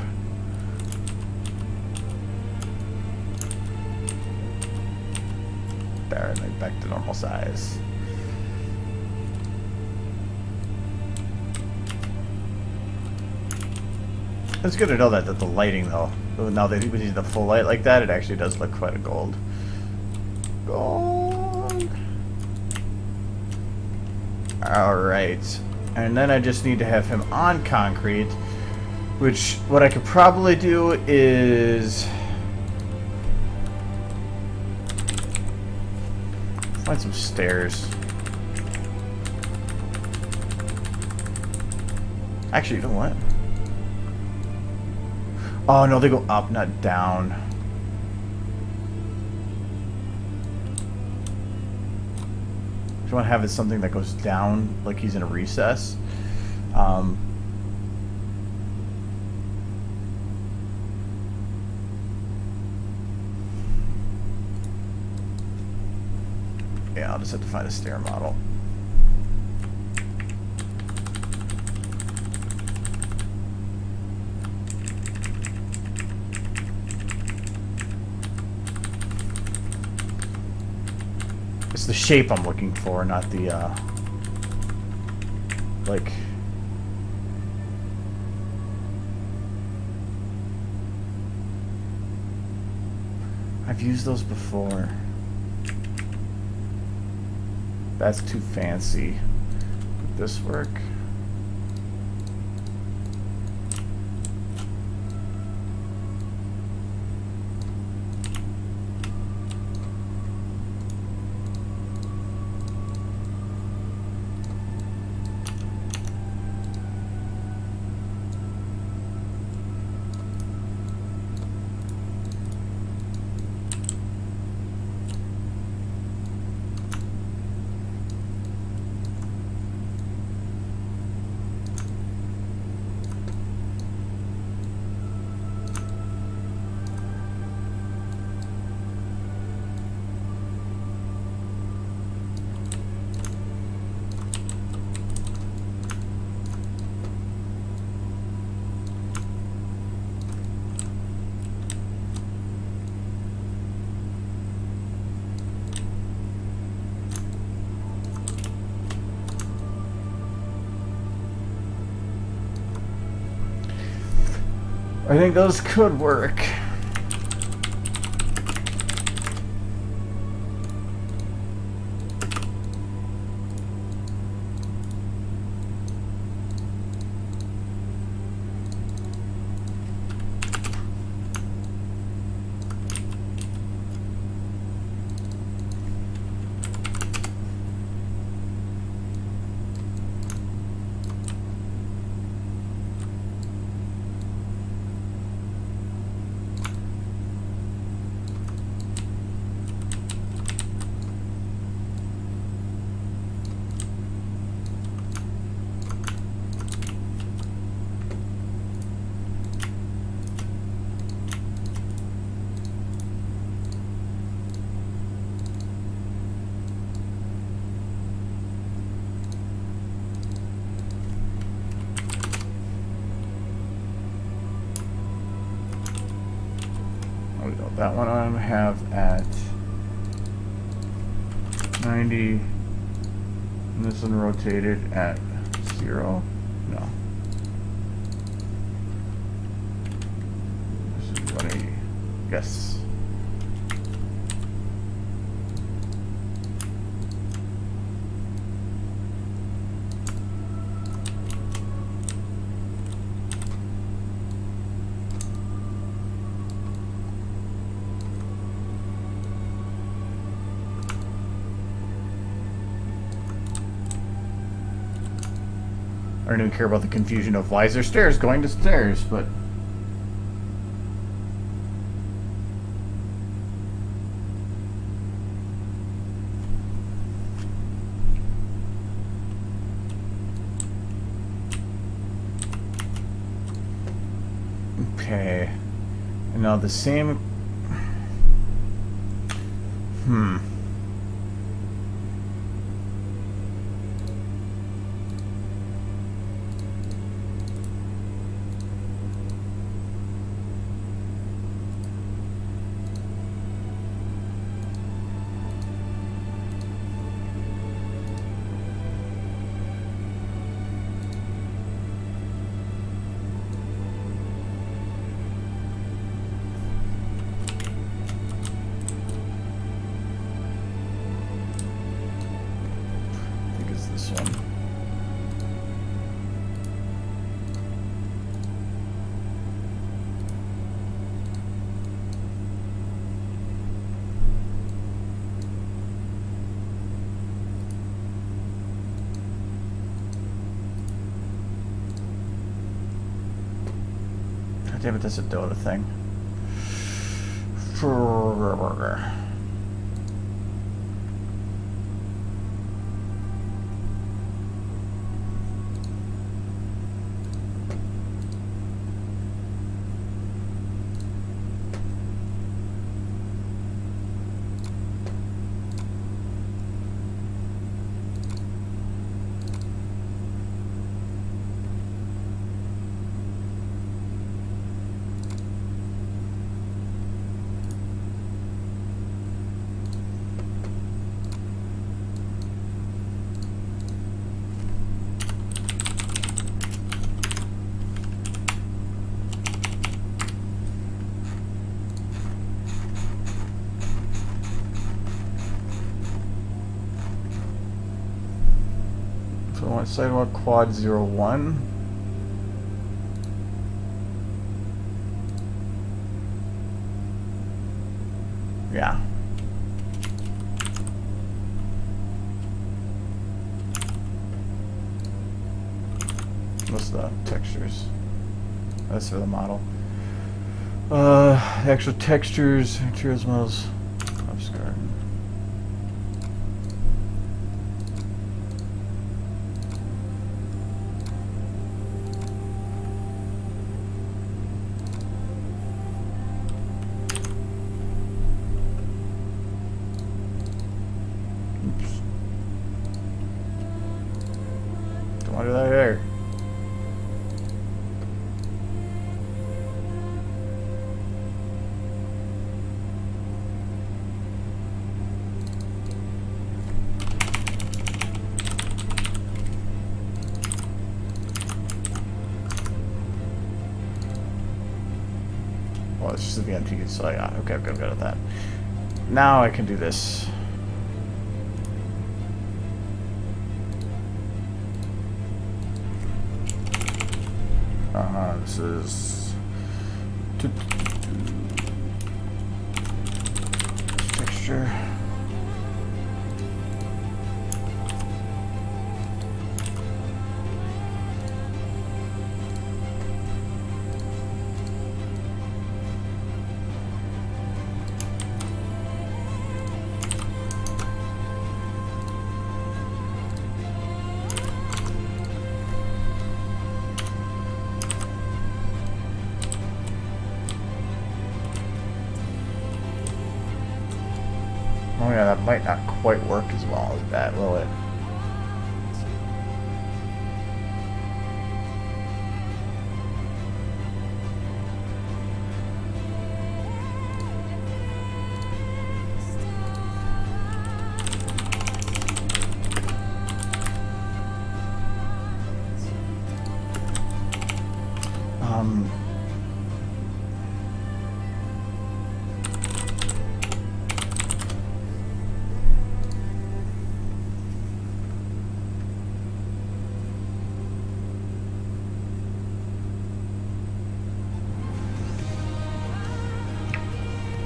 There, like back to normal size. It's good to know that the lighting though. Now that we use the full light like that, it actually does look quite a gold. Gold. Alright. And then I just need to have him on concrete, which what I could probably do is Find some stairs. Actually, you know what? Oh no, they go up, not down. You want to have it something that goes down, like he's in a recess. Yeah, I'll just have to find a stair model. It's the shape I'm looking for, not the, like... I've used those before. That's too fancy. Would this work? I think those could work. That one I have at 90, and this one rotated at 0. No. This is 180. Yes. I don't even care about the confusion of why is there stairs going to stairs, but okay. And now the same damn it, that's a Dota thing. So I want sidewalk quad 01. Yeah. What's the textures? That's for the model. Actual textures, materials, models, obscure. Don't want to do that here. Well, it's just a VMT, so yeah, okay, I'm good at that. Now I can do this. This is texture. Oh yeah, that might not quite work as well as that, will it?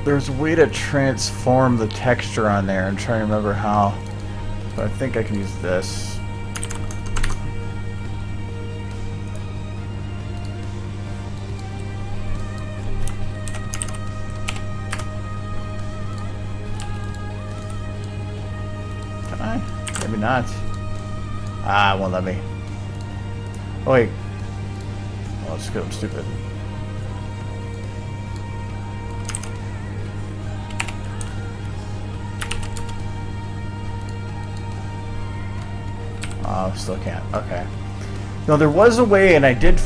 There's a way to transform the texture on there. I'm trying to remember how, but I think I can use this. Can I? Maybe not. Ah, it won't let me. Oh wait. Oh, it's good. I'm stupid. Still can't. Okay. No, there was a way, and I did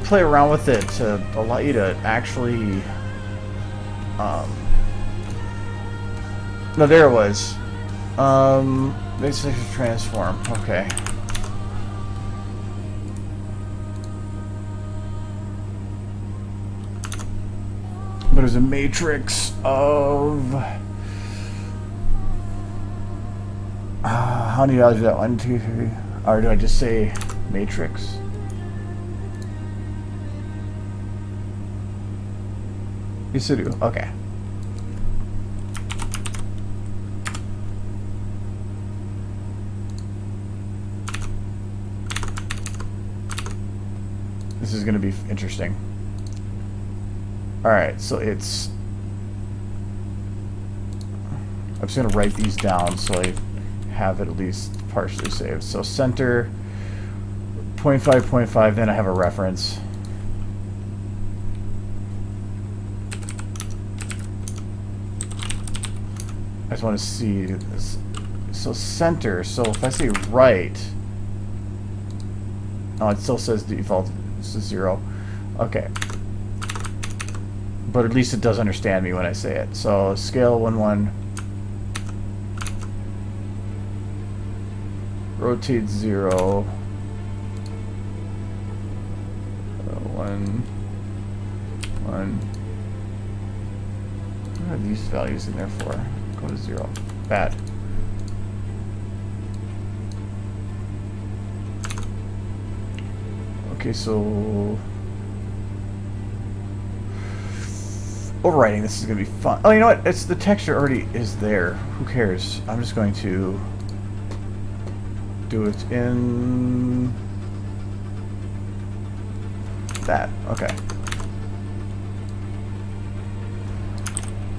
play around with it to allow you to actually. No, there it was. Basic transform. Okay. But there's a matrix of. How many values is that? 1, 2, 3. Or do I just say matrix? Yes, I do. Okay. This is going to be interesting. Alright, so it's... I'm just going to write these down so I have it at least partially saved. So center, 0.5, 0.5, then I have a reference. I just want to see this. So center, so if I say right, oh, it still says default, it's a 0. Okay. But at least it does understand me when I say it. So scale 1, 1. Rotate 0. 1, 1. What are these values in there for? Go to 0. Bad. Okay, so overwriting this is gonna be fun. Oh, you know what? It's the texture already is there. Who cares? I'm just going to do it in that. Okay.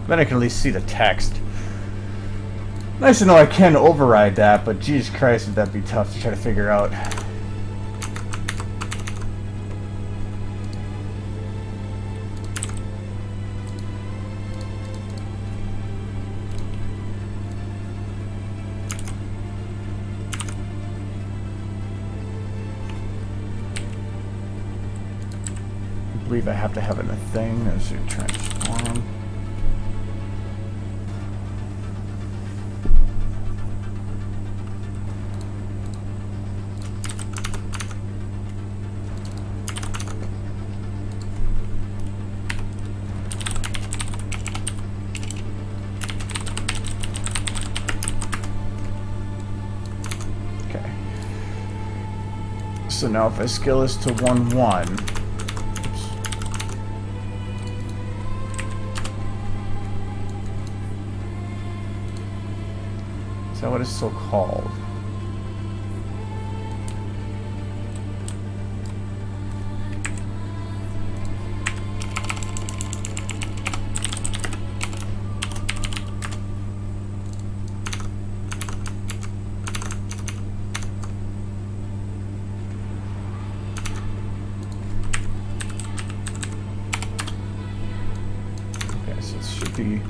Then I can at least see the text. Nice to know I can override that, but Jesus Christ, would that be tough to try to figure out. I believe I have to have it in a thing. As you transform. So now if I scale this to 1, 1, oops. Is that what it's so called? Be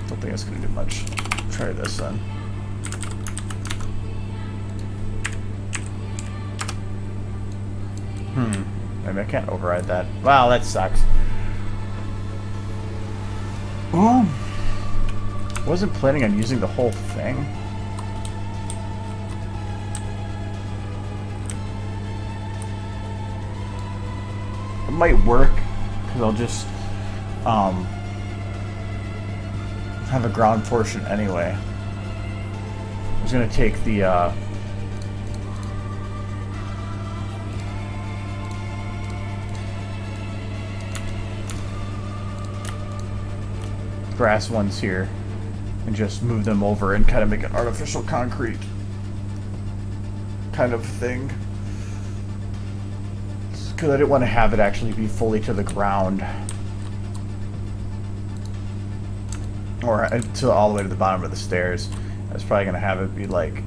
don't think it's gonna do much. Try this then. Maybe I can't override that. Wow, that sucks. Well, wasn't planning on using the whole thing. Might work because I'll just have a ground portion anyway. I was gonna take the grass ones here and just move them over and kind of make an artificial concrete kind of thing. Because I didn't want to have it actually be fully to the ground. Or to all the way to the bottom of the stairs. I was probably going to have it be like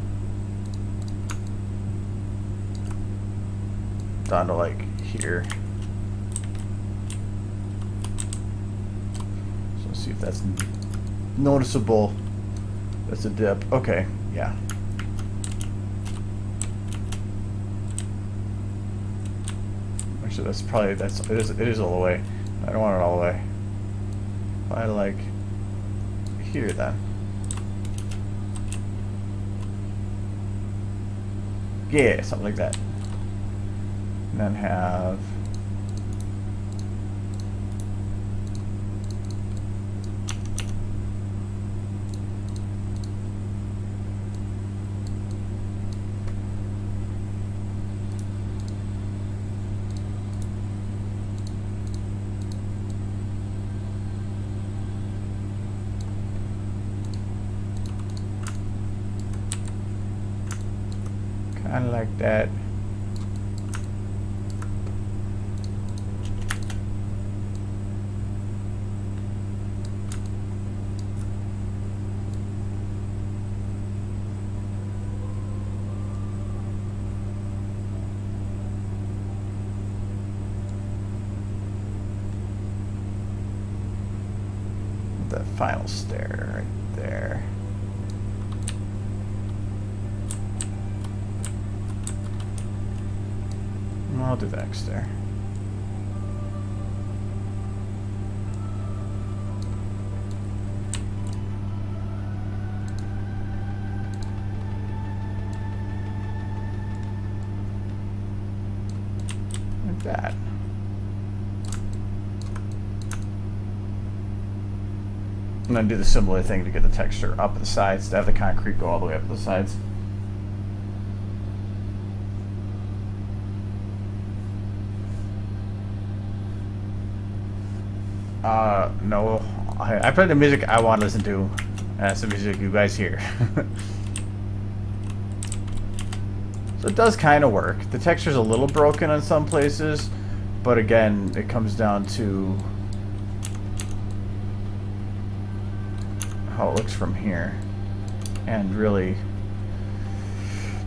down to like here. So let's see if that's noticeable. That's a dip. Okay, yeah. So that's probably, it is all the way. I don't want it all the way. I like here then. Yeah, something like that. And then have Kind of like that. The final stair right there. I'll do the next stair. Like that. And then do the similar thing to get the texture up the sides, to have the concrete go all the way up the sides. No, I play the music I want to listen to. That's the music you guys hear. So it does kind of work. The texture's a little broken in some places, but again, it comes down to how it looks from here. And really,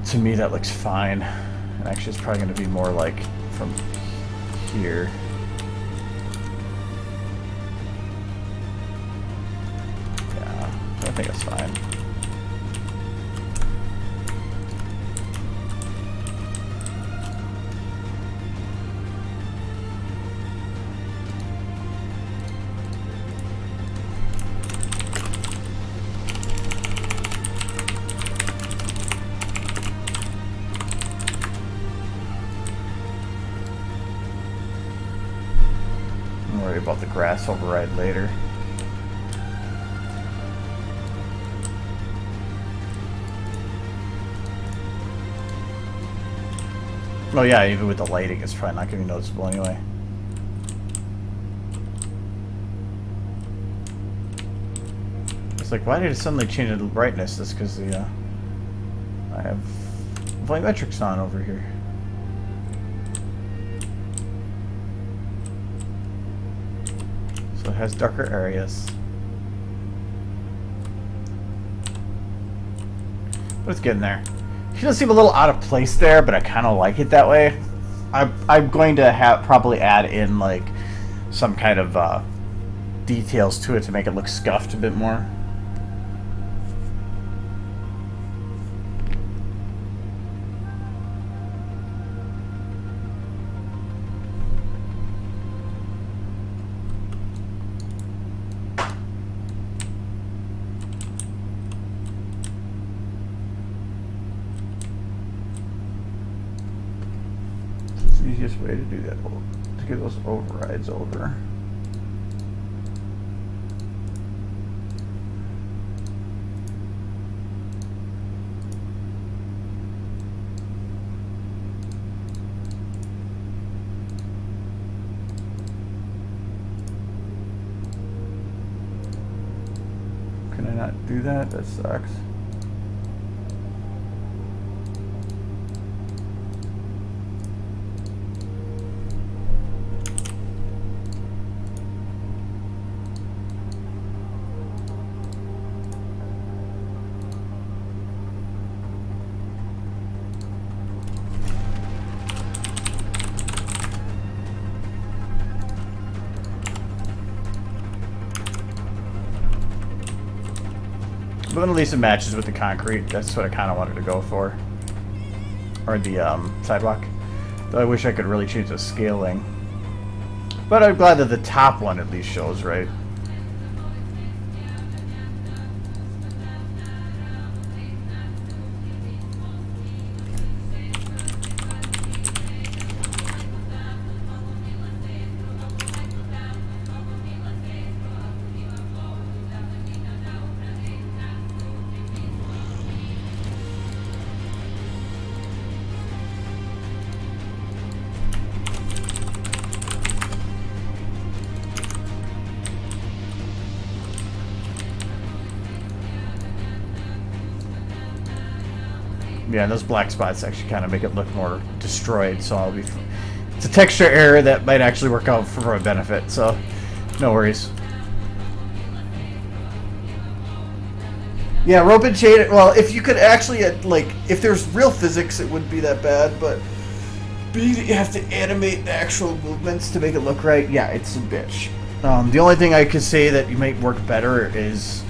to me, that looks fine. And actually, it's probably going to be more like from here. I think it's fine. Don't worry about the grass override later. Oh yeah, even with the lighting, it's probably not going to be noticeable anyway. It's like, why did it suddenly change the brightness? That's because the I have volumetrics on over here. So it has darker areas. But it's getting there. She does seem a little out of place there, but I kind of like it that way. I'm going to probably add in like some kind of details to it to make it look scuffed a bit more. Easiest way to do that, to get those overrides over. Can I not do that? That sucks. But at least it matches with the concrete. That's what I kind of wanted to go for. Or the sidewalk. Though I wish I could really change the scaling. But I'm glad that the top one at least shows right. Yeah, those black spots actually kind of make it look more destroyed, so I'll be... It's a texture error that might actually work out for a benefit, so no worries. Yeah, rope and chain, well, if you could actually, like, if there's real physics, it wouldn't be that bad, but being that you have to animate the actual movements to make it look right, yeah, it's a bitch. The only thing I could say that you might work better is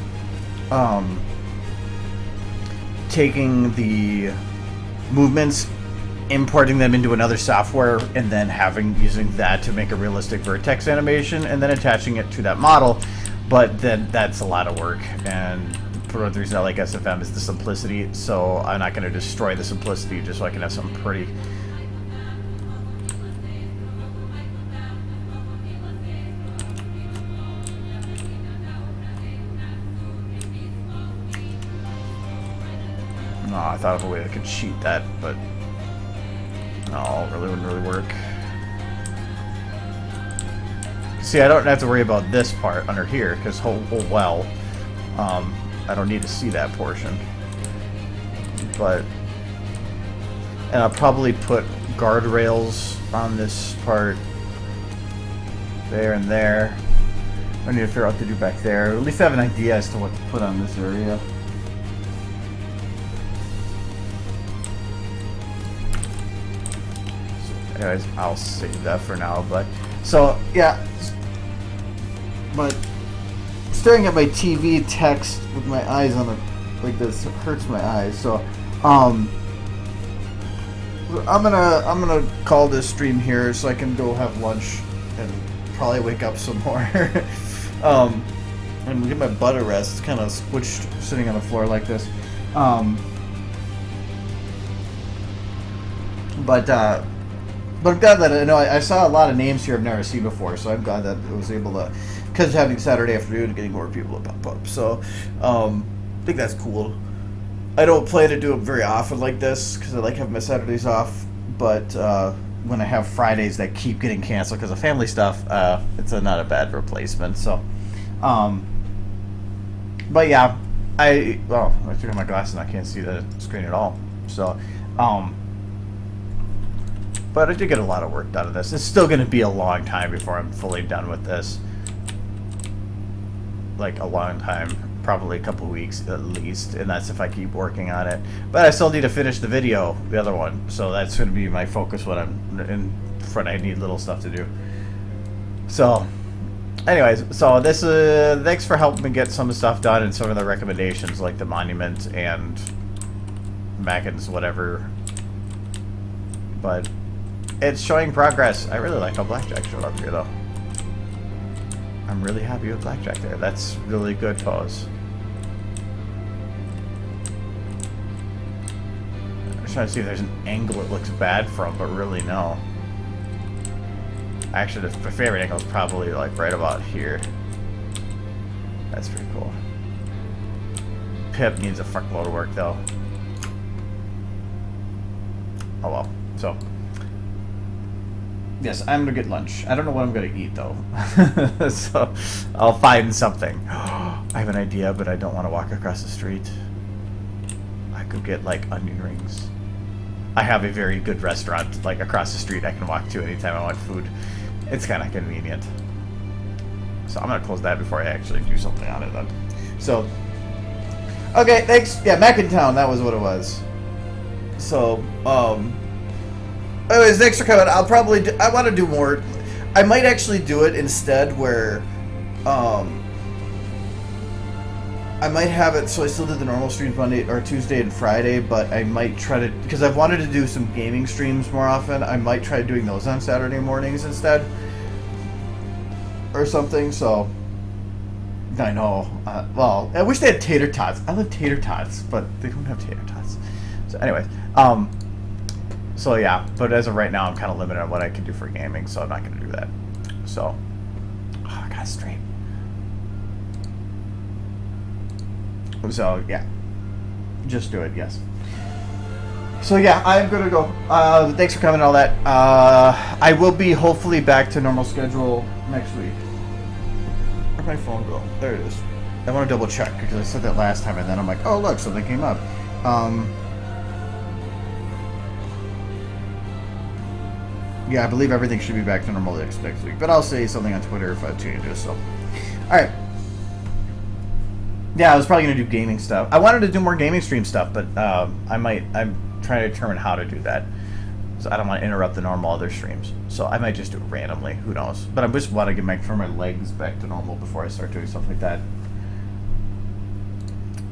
taking the movements, importing them into another software, and then using that to make a realistic vertex animation, and then attaching it to that model. But then that's a lot of work, and part of the reason I like SFM is the simplicity, so I'm not going to destroy the simplicity just so I can have something pretty. No, I thought of a way I could cheat that, but no, it really wouldn't really work. See, I don't have to worry about this part under here, because I don't need to see that portion. But, and I'll probably put guardrails on this part, there and there. I need to figure out what to do back there. At least I have an idea as to what to put on this area. Anyways, I'll save that for now, but so yeah, but staring at my TV text with my eyes on it like this hurts my eyes. So I'm gonna call this stream here so I can go have lunch and probably wake up some more and get my butt a rest. It's kind of squished sitting on the floor like this, but I'm glad that I saw a lot of names here I've never seen before, so I'm glad that I was able to, because having Saturday afternoon, getting more people to pop up. So I think that's cool. I don't plan to do it very often like this because I like having my Saturdays off, but when I have Fridays that keep getting canceled because of family stuff, it's not a bad replacement. So, but yeah, I took off my glasses and I can't see the screen at all. So, but I did get a lot of work done on this. It's still going to be a long time before I'm fully done with this. Like a long time, probably a couple weeks at least, and that's if I keep working on it. But I still need to finish the video, the other one, so that's going to be my focus when I'm in front. I need little stuff to do. So, anyways, so this thanks for helping me get some stuff done and some of the recommendations, like the monument and Mackin's whatever. But it's showing progress. I really like how Blackjack showed up here, though. I'm really happy with Blackjack there. That's really good pose. I'm trying to see if there's an angle it looks bad from, but really no. Actually, my favorite angle is probably like right about here. That's pretty cool. Pip needs a fuckload of work, though. Oh well. So. Yes, I'm gonna get lunch. I don't know what I'm gonna eat though, so I'll find something. I have an idea, but I don't want to walk across the street. I could get like onion rings. I have a very good restaurant like across the street I can walk to anytime I want food. It's kind of convenient. So I'm gonna close that before I actually do something on it then. So, okay, thanks. Yeah, Mackintown, that was what it was. So, anyways, thanks for coming. I'll probably I want to do more. I might actually do it instead where I might have it so I still do the normal streams Monday or Tuesday and Friday, but I might try to, because I've wanted to do some gaming streams more often, I might try doing those on Saturday mornings instead or something. So I know, well, I wish they had tater tots. I love tater tots, but they don't have tater tots. So anyways, so yeah, but as of right now, I'm kind of limited on what I can do for gaming, so I'm not going to do that. So, oh, I got straight. So yeah, just do it. Yes. So yeah, I'm gonna go. Thanks for coming and all that. I will be hopefully back to normal schedule next week. Where'd my phone go? There it is. I want to double check because I said that last time, and then I'm like, oh look, something came up. Yeah, I believe everything should be back to normal next week. But I'll say something on Twitter if it changes. So, all right. Yeah, I was probably gonna do gaming stuff. I wanted to do more gaming stream stuff, but I'm trying to determine how to do that. So I don't want to interrupt the normal other streams. So I might just do it randomly. Who knows? But I just want to get my legs back to normal before I start doing stuff like that.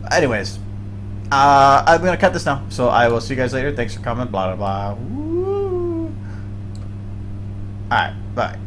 Anyways, I'm gonna cut this now. So I will see you guys later. Thanks for coming. Blah blah blah. Woo. All right. Bye.